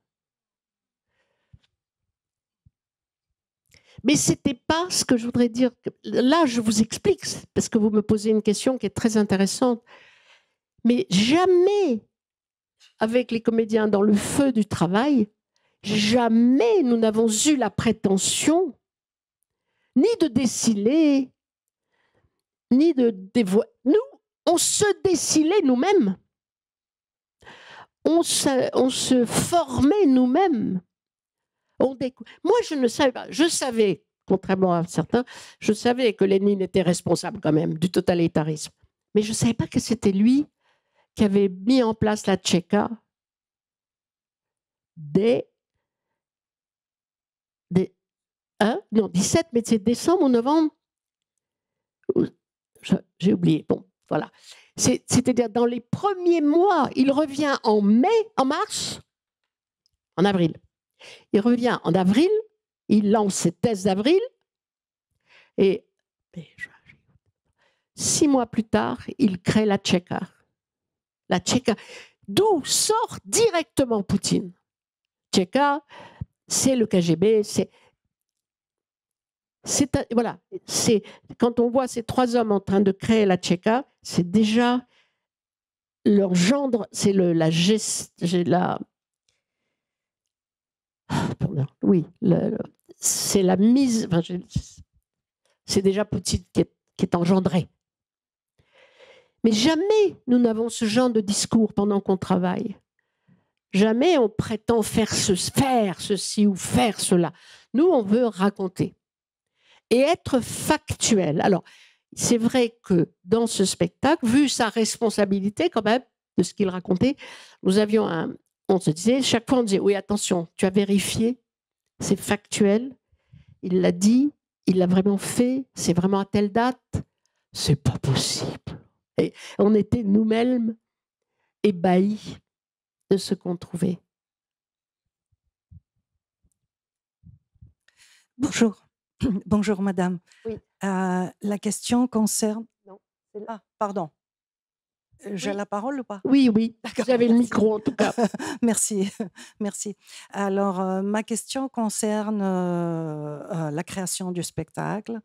Mais ce n'était pas ce que je voudrais dire. Là, je vous explique, parce que vous me posez une question qui est très intéressante. Mais jamais, avec les comédiens dans le feu du travail, jamais nous n'avons eu la prétention ni de déciler, ni de dévoiler. Nous, on se décilait nous-mêmes. On se formait nous-mêmes. Moi, je ne savais pas. Je savais, contrairement à certains, je savais que Lénine était responsable quand même du totalitarisme. Mais je ne savais pas que c'était lui qui avait mis en place la Tchéka dès 17, mais c'est décembre ou novembre J'ai oublié. Bon, voilà. C'est-à-dire, dans les premiers mois, il revient en mars, en avril. Il revient en avril, il lance ses thèses d'avril, et 6 mois plus tard, il crée la Tchéka. La Tchéka, d'où sort directement Poutine. Tchéka, c'est le KGB, voilà, quand on voit ces 3 hommes en train de créer la Tchéka, c'est déjà leur gendre, c'est c'est la mise, enfin, c'est déjà Poutine qui est engendré. Mais jamais nous n'avons ce genre de discours pendant qu'on travaille. Jamais on prétend faire ceci ou faire cela. Nous, on veut raconter et être factuel. Alors, c'est vrai que dans ce spectacle, vu sa responsabilité quand même de ce qu'il racontait, on se disait, chaque fois on disait, oui, attention, tu as vérifié, c'est factuel, il l'a dit, il l'a vraiment fait, c'est vraiment à telle date, c'est pas possible. Et on était nous-mêmes ébahis de ce qu'on trouvait. Bonjour. Bonjour, madame. Oui. La question concerne... Non. Ah, pardon. J'ai la parole ou pas? Oui, oui. D'accord. Vous avez le micro, en tout cas. Merci. Merci. Alors, ma question concerne la création du spectacle.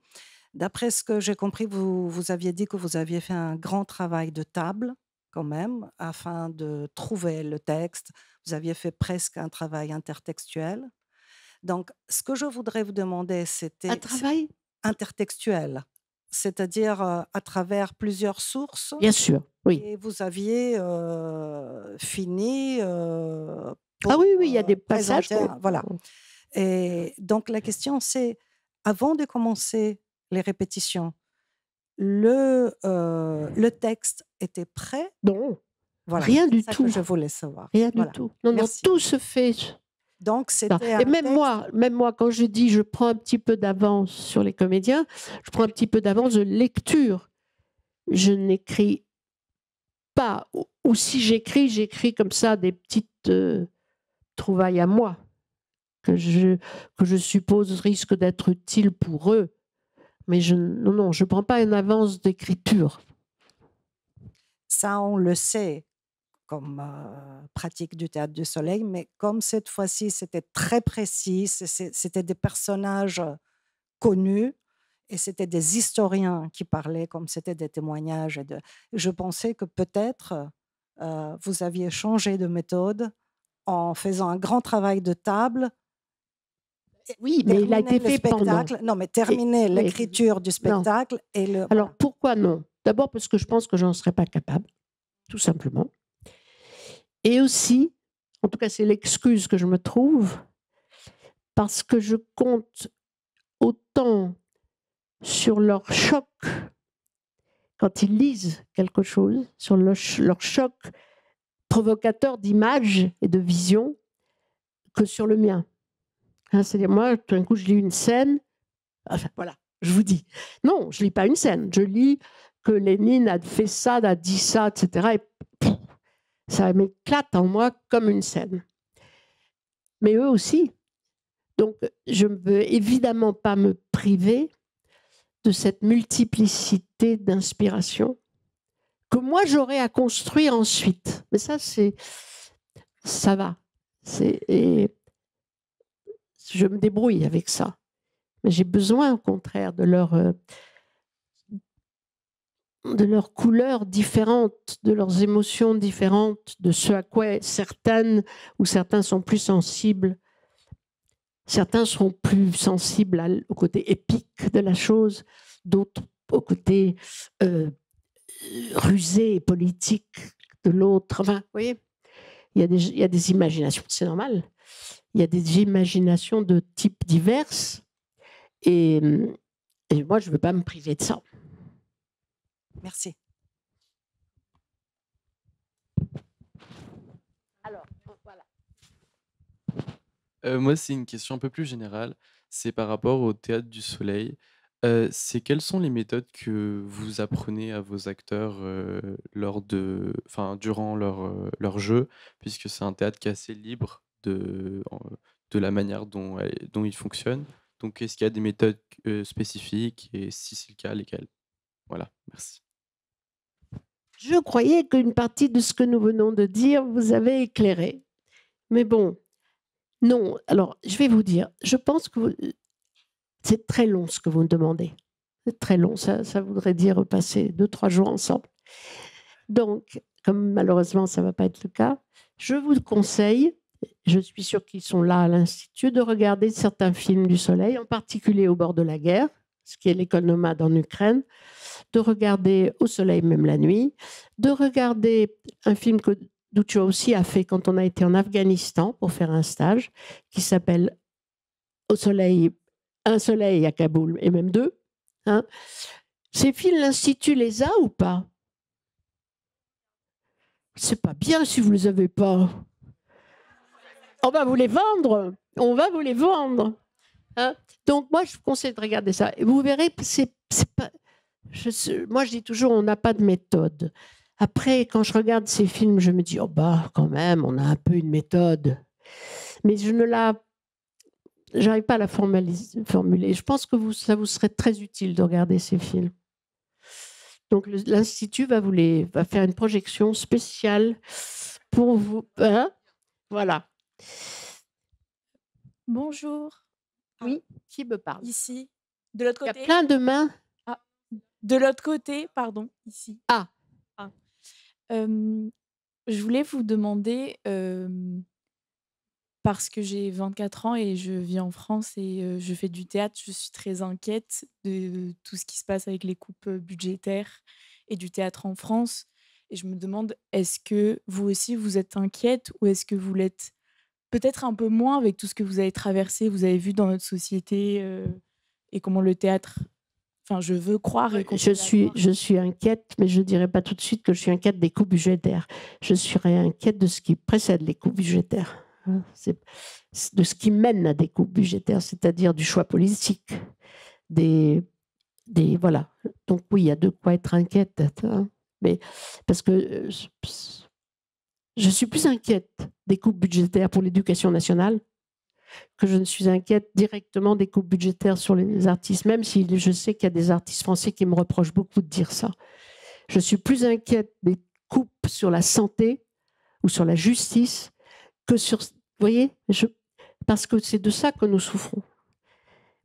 D'après ce que j'ai compris, vous aviez dit que vous aviez fait un grand travail de table, quand même, afin de trouver le texte. Vous aviez fait presque un travail intertextuel. Donc, ce que je voudrais vous demander, c'était... Un travail intertextuel, c'est-à-dire à travers plusieurs sources. Bien sûr, oui. Et vous aviez fini ah oui, oui, il y a des passages. Voilà. Et donc, la question, c'est, avant de commencer les répétitions, le texte était prêt? Non, voilà. Rien du ça tout. Que je voulais savoir. Rien voilà. du tout. Non, non, tout se fait. Donc, c'était et même moi, quand je dis je prends un petit peu d'avance sur les comédiens, je prends un petit peu d'avance de lecture. Je n'écris pas. Ou si j'écris comme ça des petites trouvailles à moi que je suppose risquent d'être utiles pour eux. Mais je ne prends pas une avance d'écriture. Ça, on le sait comme pratique du Théâtre du Soleil, mais comme cette fois-ci, c'était très précis, c'était des personnages connus et c'était des historiens qui parlaient, comme c'était des témoignages. Je pensais que peut-être vous aviez changé de méthode en faisant un grand travail de table. Oui, mais il a été fait pendant. Non, mais terminer l'écriture du spectacle. Alors, pourquoi non? D'abord parce que je pense que je n'en serais pas capable, tout simplement. Et aussi, en tout cas, c'est l'excuse que je me trouve, parce que je compte autant sur leur choc quand ils lisent quelque chose, sur leur choc provocateur d'images et de visions, que sur le mien. C'est-à-dire, moi, tout d'un coup, je lis une scène, enfin, voilà, je vous dis. Non, je ne lis pas une scène, je lis que Lénine a fait ça, a dit ça, etc. Et ça m'éclate en moi comme une scène. Mais eux aussi. Donc, je ne veux évidemment pas me priver de cette multiplicité d'inspiration que moi, j'aurais à construire ensuite. Mais ça va. Et je me débrouille avec ça. Mais j'ai besoin, au contraire, de leurs couleurs différentes, de leurs émotions différentes, de ce à quoi certains sont plus sensibles. Certains seront plus sensibles au côté épique de la chose, d'autres au côté rusé et politique de l'autre. Enfin, vous voyez, il y a des imaginations, c'est normal. Il y a des imaginations de types divers. Et moi, je ne veux pas me priver de ça. Merci. Alors, voilà. Moi, c'est une question un peu plus générale. C'est par rapport au Théâtre du Soleil. C'est quelles sont les méthodes que vous apprenez à vos acteurs, durant leur jeu? Puisque c'est un théâtre qui est assez libre de la manière dont il fonctionne. Donc est-ce qu'il y a des méthodes, spécifiques et si c'est le cas, lesquelles? Voilà, merci. Je croyais qu'une partie de ce que nous venons de dire vous avait éclairé. Mais bon, non. Alors, je vais vous dire, je pense que c'est très long ce que vous me demandez. C'est très long. Ça voudrait dire passer 2-3 jours ensemble. Donc, comme malheureusement, ça ne va pas être le cas, je vous conseille, je suis sûre qu'ils sont là à l'Institut, de regarder certains films du Soleil, en particulier Au bord de la guerre, ce qui est l'école nomade en Ukraine, de regarder Au soleil même la nuit, de regarder un film que Duccio aussi a fait quand on a été en Afghanistan pour faire un stage, qui s'appelle Au soleil, un soleil à Kaboul, et même deux. Hein. Ces films, l'Institut les a ou pas? C'est pas bien si vous les avez pas. On va vous les vendre. On va vous les vendre. Hein. Donc moi, je vous conseille de regarder ça. Et vous verrez, c'est pas. Moi, je dis toujours, on n'a pas de méthode. Après, quand je regarde ces films, je me dis, oh bah, quand même, on a un peu une méthode. Mais j'arrive pas à la formuler. Je pense que ça vous serait très utile de regarder ces films. Donc, l'Institut va faire une projection spéciale pour vous. Hein, voilà. Bonjour. Oui, qui me parle? Ici, de l'autre côté. Il y a plein de mains. Ah, de l'autre côté, pardon, ici. Ah. Je voulais vous demander, parce que j'ai 24 ans et je vis en France et je fais du théâtre, je suis très inquiète de tout ce qui se passe avec les coupes budgétaires et du théâtre en France. Et je me demande, est-ce que vous aussi, vous êtes inquiète ou est-ce que vous l'êtes peut-être un peu moins avec tout ce que vous avez traversé, vous avez vu dans notre société et comment le théâtre... Enfin, je veux croire et je suis inquiète, mais je ne dirais pas tout de suite que je suis inquiète des coupes budgétaires. Je serais inquiète de ce qui précède les coupes budgétaires. C'est de ce qui mène à des coupes budgétaires, c'est-à-dire du choix politique. Voilà. Donc oui, il y a de quoi être inquiète. Hein. Mais parce que je suis plus inquiète des coupes budgétaires pour l'éducation nationale que je ne suis inquiète directement des coupes budgétaires sur les artistes, même si je sais qu'il y a des artistes français qui me reprochent beaucoup de dire ça. Je suis plus inquiète des coupes sur la santé ou sur la justice que sur... Vous voyez, parce que c'est de ça que nous souffrons.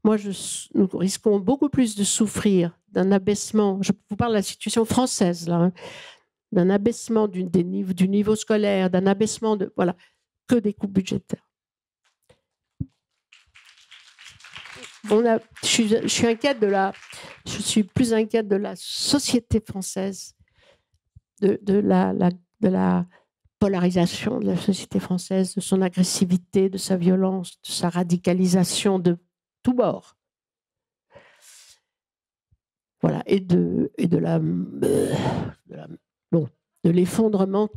Nous risquons beaucoup plus de souffrir d'un abaissement, je vous parle de la situation française, là, hein, d'un abaissement du niveau scolaire, d'un abaissement de... Voilà, que des coupes budgétaires. Je suis plus inquiète de la société française, de la polarisation de la société française, de son agressivité, de sa violence, de sa radicalisation de tous bords. Voilà, et de l'effondrement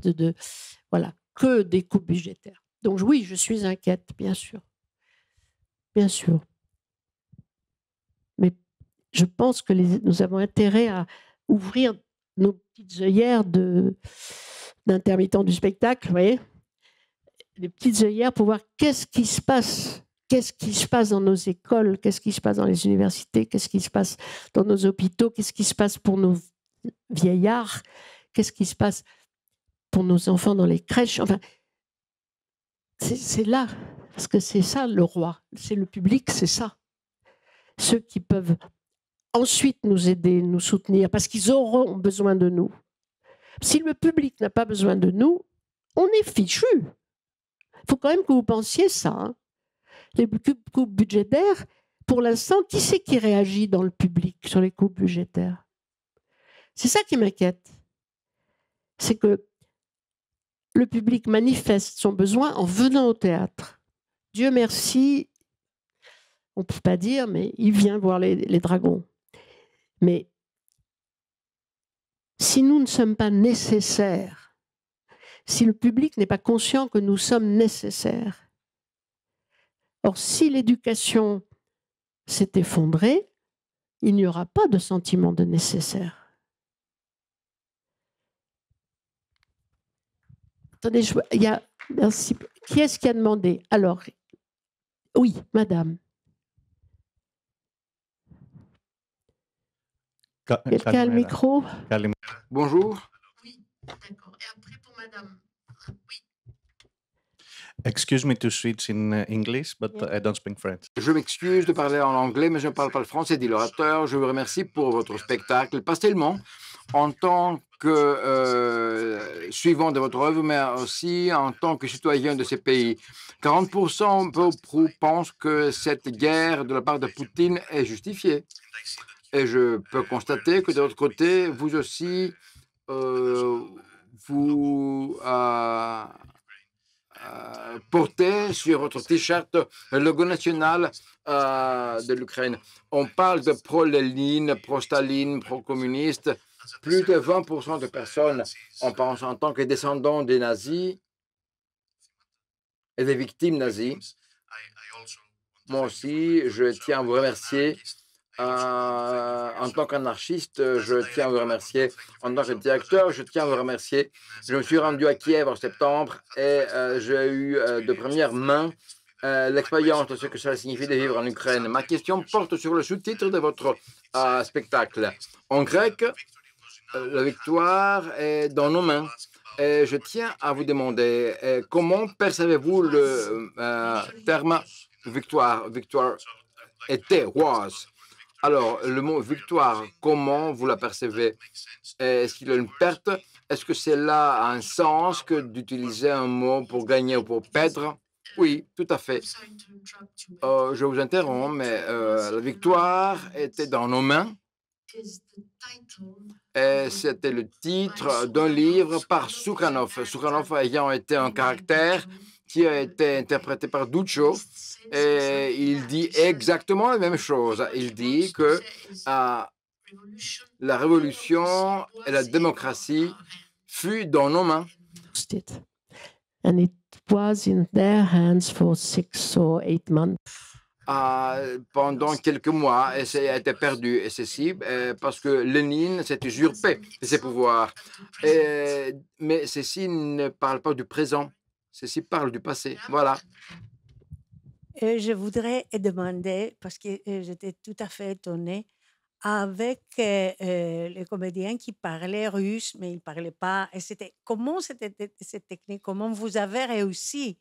voilà, que des coupes budgétaires. Donc oui, je suis inquiète, bien sûr. Bien sûr. Mais je pense que nous avons intérêt à ouvrir nos petites œillères d'intermittents du spectacle, vous voyez, les petites œillères pour voir qu'est-ce qui se passe dans nos écoles, qu'est-ce qui se passe dans les universités, qu'est-ce qui se passe dans nos hôpitaux, qu'est-ce qui se passe pour nos vieillards, qu'est-ce qui se passe pour nos enfants dans les crèches. Enfin, c'est là, parce que c'est ça le roi, c'est le public, c'est ça. Ceux qui peuvent ensuite nous aider, nous soutenir, parce qu'ils auront besoin de nous. Si le public n'a pas besoin de nous, on est fichu. Il faut quand même que vous pensiez ça. Hein. Les coupes budgétaires, pour l'instant, qui c'est qui réagit dans le public sur les coupes budgétaires? C'est ça qui m'inquiète. C'est que le public manifeste son besoin en venant au théâtre. Dieu merci, on ne peut pas dire, mais il vient voir les dragons. Mais si nous ne sommes pas nécessaires, si le public n'est pas conscient que nous sommes nécessaires, or si l'éducation s'est effondrée, il n'y aura pas de sentiment de nécessaire. Attendez, il y a, merci. Qui est-ce qui a demandé? Alors, oui, madame. Quelqu'un a le micro? Bonjour. Oui, d'accord. Et après pour madame. Oui. Excuse me to switch in English, but I don't speak French. Je m'excuse de parler en anglais, mais je ne parle pas le français, dit l'orateur. Je vous remercie pour votre spectacle, pas seulement en tant que suivant de votre œuvre, mais aussi en tant que citoyen de ces pays. 40% pensent que cette guerre de la part de Poutine est justifiée. Et je peux constater que de l'autre côté, vous aussi, vous portez sur votre t-shirt le logo national de l'Ukraine. On parle de pro-Lénine, pro-Staline, pro-communiste. Plus de 20% de personnes en pensent en tant que descendants des nazis et des victimes nazies. Moi aussi, je tiens à vous remercier. En tant qu'anarchiste, je tiens à vous remercier. En tant que directeur, je tiens à vous remercier. Je me suis rendu à Kiev en septembre et j'ai eu de première main l'expérience de ce que cela signifie de vivre en Ukraine. Ma question porte sur le sous-titre de votre spectacle. En grec, la victoire est dans nos mains. Et je tiens à vous demander comment percevez-vous le terme victoire? Victoire était, was. Alors, le mot victoire, comment vous la percevez? Est-ce qu'il y a une perte? Est-ce que cela a un sens que d'utiliser un mot pour gagner ou pour perdre? Oui, tout à fait. Je vous interromps, mais la victoire était dans nos mains. Et c'était le titre d'un livre par Soukhanov. Soukhanov ayant été un caractère qui a été interprété par Duccio. Et il dit exactement la même chose. Il dit que la révolution et la démocratie fut dans nos mains. And it was in their hands for 6 or 8 months. Pendant quelques mois, et ça a été perdu. Et ceci parce que Lénine s'est usurpé de ses pouvoirs. Mais ceci ne parle pas du présent. Ceci parle du passé. Voilà. Je voudrais demander, parce que j'étais tout à fait étonnée, avec les comédiens qui parlaient russe, mais ils ne parlaient pas. Et comment c'était cette technique? Comment vous avez réussi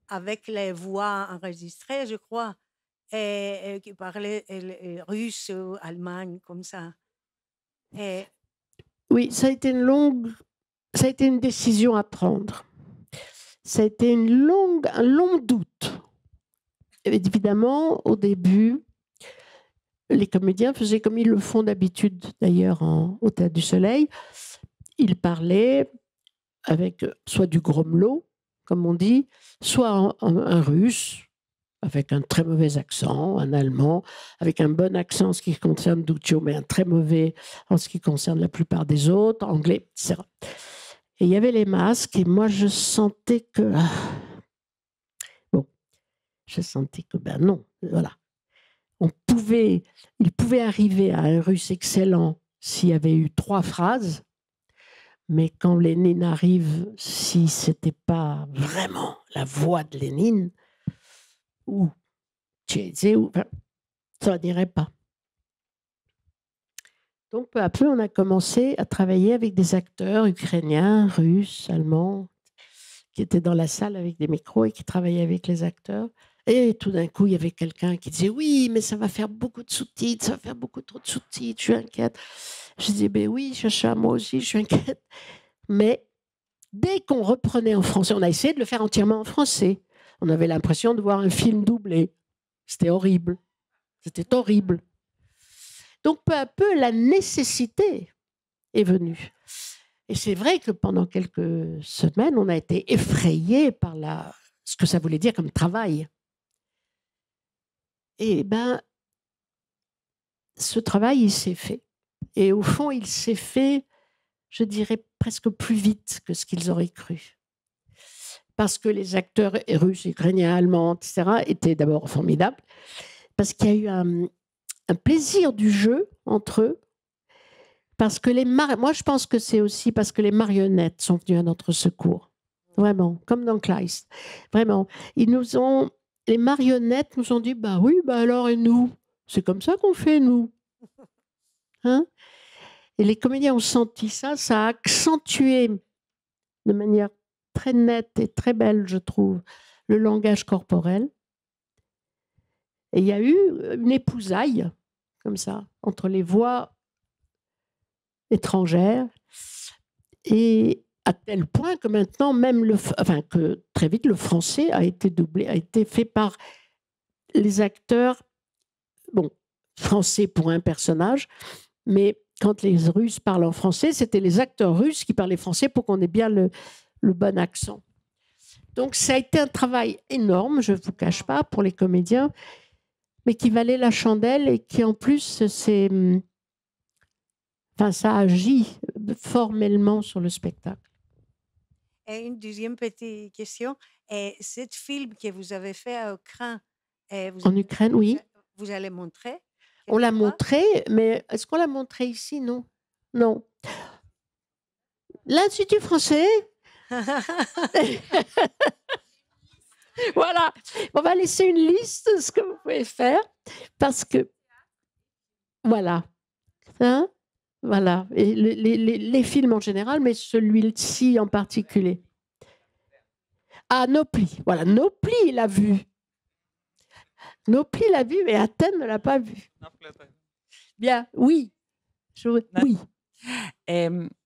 avec les voix enregistrées, je crois, et qui parlaient russe ou allemand, comme ça? Oui, ça a été une décision à prendre. Ça a été un long doute. Évidemment, au début, les comédiens faisaient comme ils le font d'habitude, d'ailleurs, au Théâtre du Soleil. Ils parlaient avec soit du grommelot, comme on dit, soit un russe, avec un très mauvais accent, un allemand, avec un bon accent en ce qui concerne Duccio, mais un très mauvais en ce qui concerne la plupart des autres, anglais, etc. Et il y avait les masques, et moi, je sentais que... non, voilà. Il pouvait arriver à un russe excellent s'il y avait eu 3 phrases, mais quand Lénine arrive, si ce n'était pas vraiment la voix de Lénine, ça n'irait pas. Donc, peu à peu, on a commencé à travailler avec des acteurs ukrainiens, russes, allemands, qui étaient dans la salle avec des micros et qui travaillaient avec les acteurs. Et tout d'un coup, il y avait quelqu'un qui disait « Oui, mais ça va faire beaucoup de sous-titres, ça va faire beaucoup trop de sous-titres, je suis inquiète. » Je disais « Ben oui, Chacha, moi aussi, je suis inquiète. » Mais dès qu'on reprenait en français, on a essayé de le faire entièrement en français. On avait l'impression de voir un film doublé. C'était horrible. C'était horrible. Donc, peu à peu, la nécessité est venue. Et c'est vrai que pendant quelques semaines, on a été effrayés par ce que ça voulait dire comme travail. Et ce travail, il s'est fait. Et au fond, il s'est fait, je dirais, presque plus vite que ce qu'ils auraient cru. Parce que les acteurs russes, ukrainiens, allemands, etc., étaient d'abord formidables. Parce qu'il y a eu un plaisir du jeu entre eux. Parce que moi, je pense que c'est aussi parce que les marionnettes sont venues à notre secours. Vraiment, comme dans Kleist. Vraiment. Les marionnettes nous ont dit, bah oui, bah alors, et nous? C'est comme ça qu'on fait, nous. Hein? Et les comédiens ont senti ça, ça a accentué de manière très nette et très belle, je trouve, le langage corporel. Et il y a eu une épousaille, comme ça, entre les voix étrangères, et à tel point que maintenant, même que très vite, le français a été doublé, a été fait par les acteurs, français pour un personnage, mais quand les Russes parlent en français, c'était les acteurs russes qui parlaient français pour qu'on ait bien le bon accent. Donc, ça a été un travail énorme, je ne vous cache pas, pour les comédiens, mais qui valait la chandelle et qui, en plus, ça agit formellement sur le spectacle. Et une deuxième petite question. Et ce film que vous avez fait à Ukraine, en Ukraine, oui. Vous allez montrer? On l'a montré, mais est-ce qu'on l'a montré ici? Non. Non. L'Institut français. Voilà. On va laisser une liste de ce que vous pouvez faire parce que voilà. Hein? Voilà. Et les films en général, mais celui-ci en particulier. Ah, Nopli. Voilà. Nopli, il l'a vu. Nopli l'a vu, mais Athènes ne l'a pas vu. Bien, oui. Oui.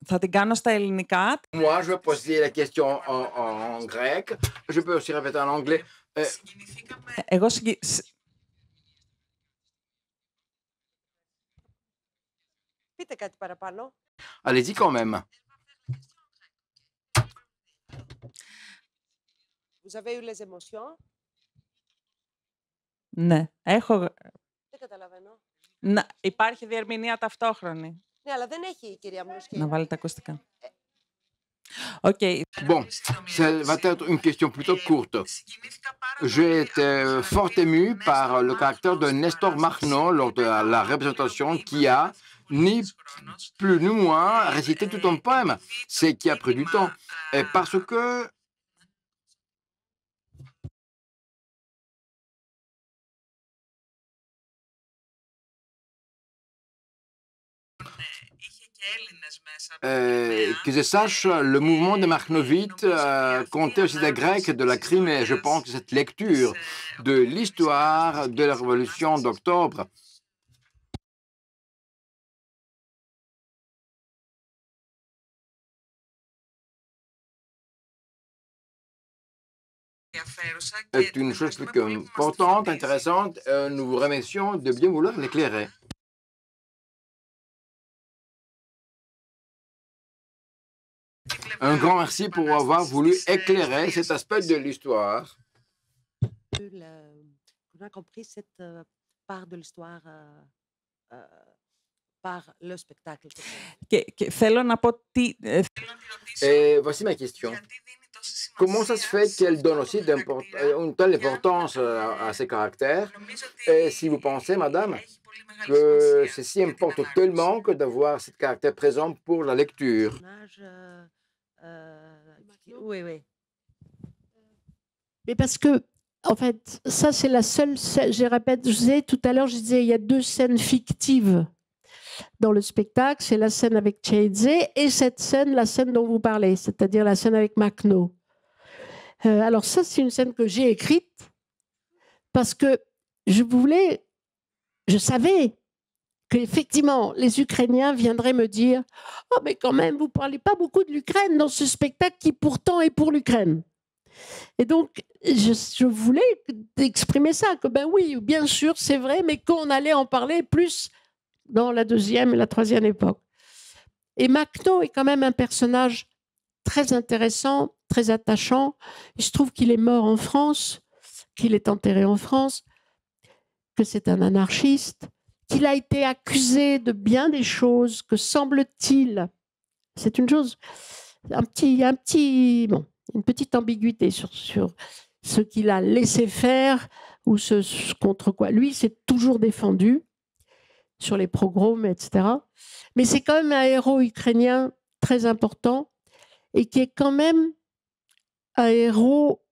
Θα την κάνω στα ελληνικά. Moi, je vais poser la question en grec. Je peux aussi répéter en anglais. Εγώ Πείτε κάτι παραπάνω. Allez-y quand même. Vous avez eu les émotions? Ναι, έχω. Δεν καταλαβαίνω. Υπάρχει διερμηνία ταυτόχρονη. Ναι, αλλά δεν έχει η κυρία Μνουσκή. Να βάλετε ακουστικά. Okay. Bon, ça va être une question plutôt courte. J'ai été fort ému par le caractère de Nestor Makhno lors de la représentation qui a, ni plus ni moins, récité tout un poème. C'est qui a pris du temps. Et parce que que je sache, le mouvement des Makhnovites comptait aussi des Grecs de la Crimée. Je pense que cette lecture de l'histoire de la Révolution d'octobre est une chose plus importante, intéressante. Nous vous remercions de bien vouloir l'éclairer. Un grand merci pour avoir voulu éclairer cet aspect de l'histoire. On a compris cette part de l'histoire par le spectacle. Et voici ma question. Comment ça se fait qu'elle donne aussi une telle importance à ces caractères? Et si vous pensez, madame, que ceci importe tellement que d'avoir ce caractère présent pour la lecture. Oui, oui. Mais parce que, en fait, ça, c'est la seule scène. Je répète, tout à l'heure, je disais, il y a deux scènes fictives dans le spectacle. C'est la scène avec Tcheidze et cette scène, la scène dont vous parlez, c'est-à-dire la scène avec Makhno. Alors, ça, c'est une scène que j'ai écrite parce que je savais qu'effectivement, les Ukrainiens viendraient me dire « Oh, mais quand même, vous ne parlez pas beaucoup de l'Ukraine dans ce spectacle qui pourtant est pour l'Ukraine. » Et donc, je voulais exprimer ça, que ben oui, bien sûr, c'est vrai, mais qu'on allait en parler plus dans la deuxième et la troisième époque. Et Makhno est quand même un personnage très intéressant, très attachant. Il se trouve qu'il est mort en France, qu'il est enterré en France, que c'est un anarchiste, qu'il a été accusé de bien des choses, que semble-t-il, c'est une chose, une petite ambiguïté sur ce qu'il a laissé faire ou contre quoi. Lui s'est toujours défendu sur les pogroms, etc. Mais c'est quand même un héros ukrainien très important et qui est quand même un héros,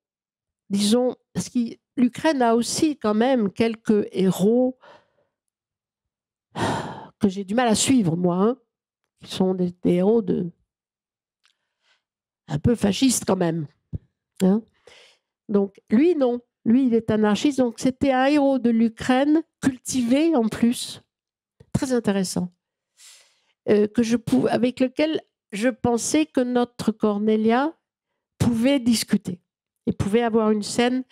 disons, parce que l'Ukraine a aussi quand même quelques héros que j'ai du mal à suivre, moi, hein, qui sont des héros un peu fascistes quand même. Hein. Donc, lui, non. Lui, il est anarchiste. Donc, c'était un héros de l'Ukraine, cultivé en plus. Très intéressant. Avec lequel je pensais que notre Cornelia pouvait discuter. Et pouvait avoir une scène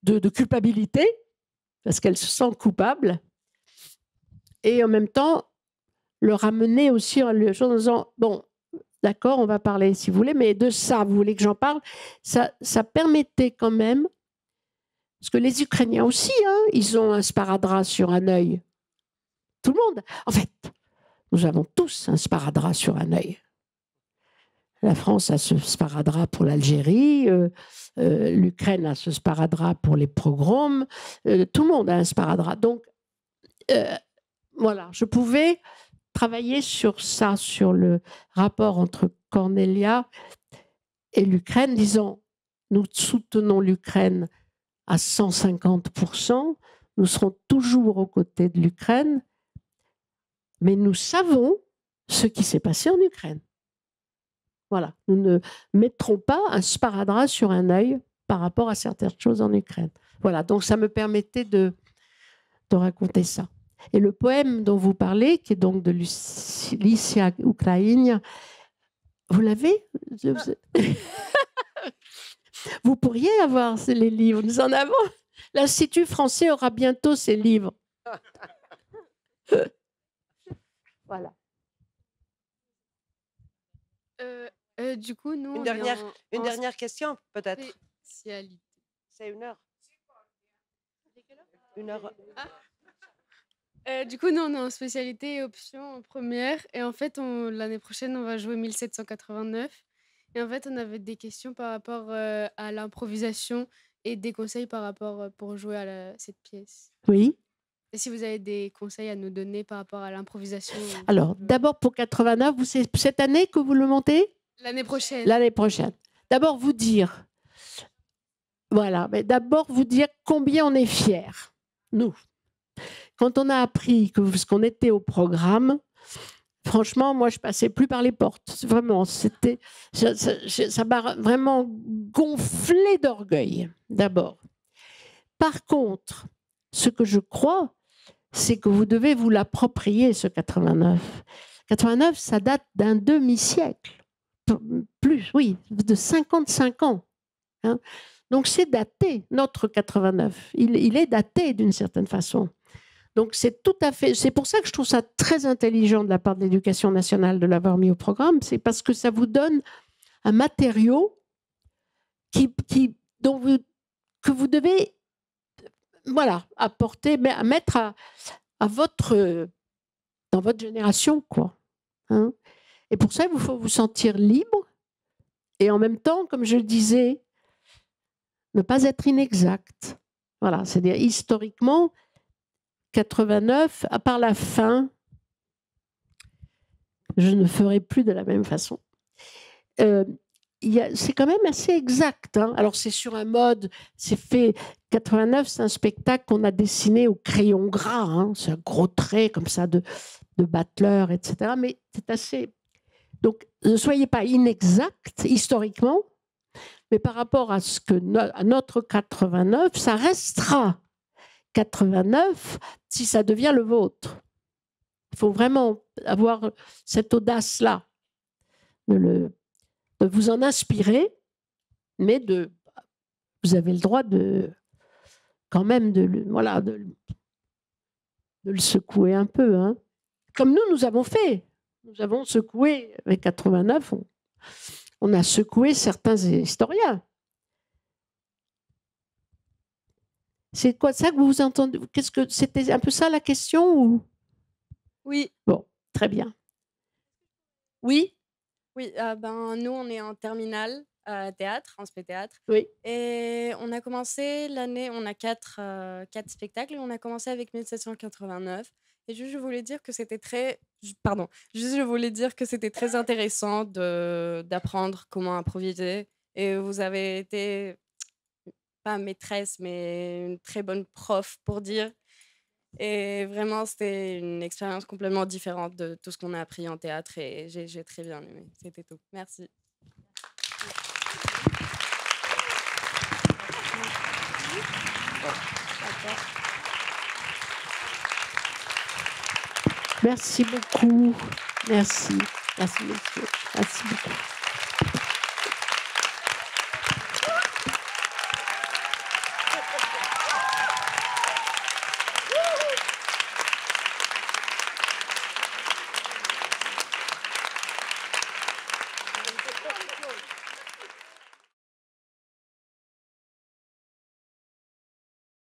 de culpabilité, parce qu'elle se sent coupable. Et en même temps, le ramener aussi en disant, bon, d'accord, on va parler si vous voulez, mais de ça, vous voulez que j'en parle, ça permettait quand même, parce que les Ukrainiens aussi, hein, ils ont un sparadrap sur un œil. Tout le monde. En fait, nous avons tous un sparadrap sur un œil. La France a ce sparadrap pour l'Algérie, l'Ukraine a ce sparadrap pour les pogroms, tout le monde a un sparadrap. Donc, voilà, je pouvais travailler sur ça, sur le rapport entre Cornelia et l'Ukraine, disant, nous soutenons l'Ukraine à 150%, nous serons toujours aux côtés de l'Ukraine, mais nous savons ce qui s'est passé en Ukraine. Voilà, nous ne mettrons pas un sparadrap sur un œil par rapport à certaines choses en Ukraine. Voilà, donc ça me permettait de raconter ça. Et le poème dont vous parlez, qui est donc de Lysia Ukrainia, vous l'avez? Vous pourriez avoir les livres. Nous en avons. L'Institut français aura bientôt ses livres. Voilà. Du coup, nous, Une dernière question, peut-être. C'est 1 heure. 1 heure. Du coup, nous, on est en spécialité et option en première. Et en fait, l'année prochaine, on va jouer 1789. Et en fait, on avait des questions par rapport à l'improvisation et des conseils par rapport pour jouer à cette pièce. Oui. Et si vous avez des conseils à nous donner par rapport à l'improvisation. Alors, d'abord pour 89, c'est cette année que vous le montez? L'année prochaine. L'année prochaine. D'abord vous dire, voilà, mais d'abord vous dire combien on est fiers, nous. Quand on a appris qu'on était au programme, franchement, moi, je passais plus par les portes. Vraiment, ça m'a vraiment gonflé d'orgueil, d'abord. Par contre, ce que je crois, c'est que vous devez vous l'approprier, ce 89. 89, ça date d'un demi-siècle. Plus, oui, de 55 ans. Hein. Donc, c'est daté, notre 89. Il est daté d'une certaine façon. Donc, c'est tout à fait. C'est pour ça que je trouve ça très intelligent de la part de l'Éducation nationale de l'avoir mis au programme. C'est parce que ça vous donne un matériau que vous devez, voilà, apporter, mais à mettre dans votre génération, quoi. Hein. Et pour ça, il faut vous sentir libre et en même temps, comme je le disais, ne pas être inexact. Voilà, c'est-à-dire historiquement. 89, à part la fin, je ne ferai plus de la même façon. C'est quand même assez exact. Hein. Alors, c'est sur un mode, c'est fait. 89, c'est un spectacle qu'on a dessiné au crayon gras. Hein. C'est un gros trait comme ça de Butler, etc. Mais c'est assez. Donc, ne soyez pas inexact historiquement, mais par rapport à à notre 89, ça restera 89 si ça devient le vôtre. Il faut vraiment avoir cette audace-là, de vous en inspirer, mais vous avez le droit quand même de le secouer un peu. Hein. Comme nous avons fait. Nous avons secoué, avec 89, on a secoué certains historiens. C'est quoi ça que vous entendez? Qu'est-ce que c'était un peu ça la question ou? Oui. Bon, très bien. Oui. Oui, nous on est en terminale théâtre, en spé-théâtre. Oui. Et on a commencé l'année, on a quatre spectacles, et on a commencé avec 1789. Et juste, je voulais dire que c'était juste, je voulais dire que c'était très intéressant d'apprendre comment improviser. Et vous avez été, pas maîtresse, mais une très bonne prof pour dire. Et vraiment, c'était une expérience complètement différente de tout ce qu'on a appris en théâtre et j'ai très bien aimé. C'était tout. Merci. Merci beaucoup. Merci. Merci, monsieur. Merci beaucoup.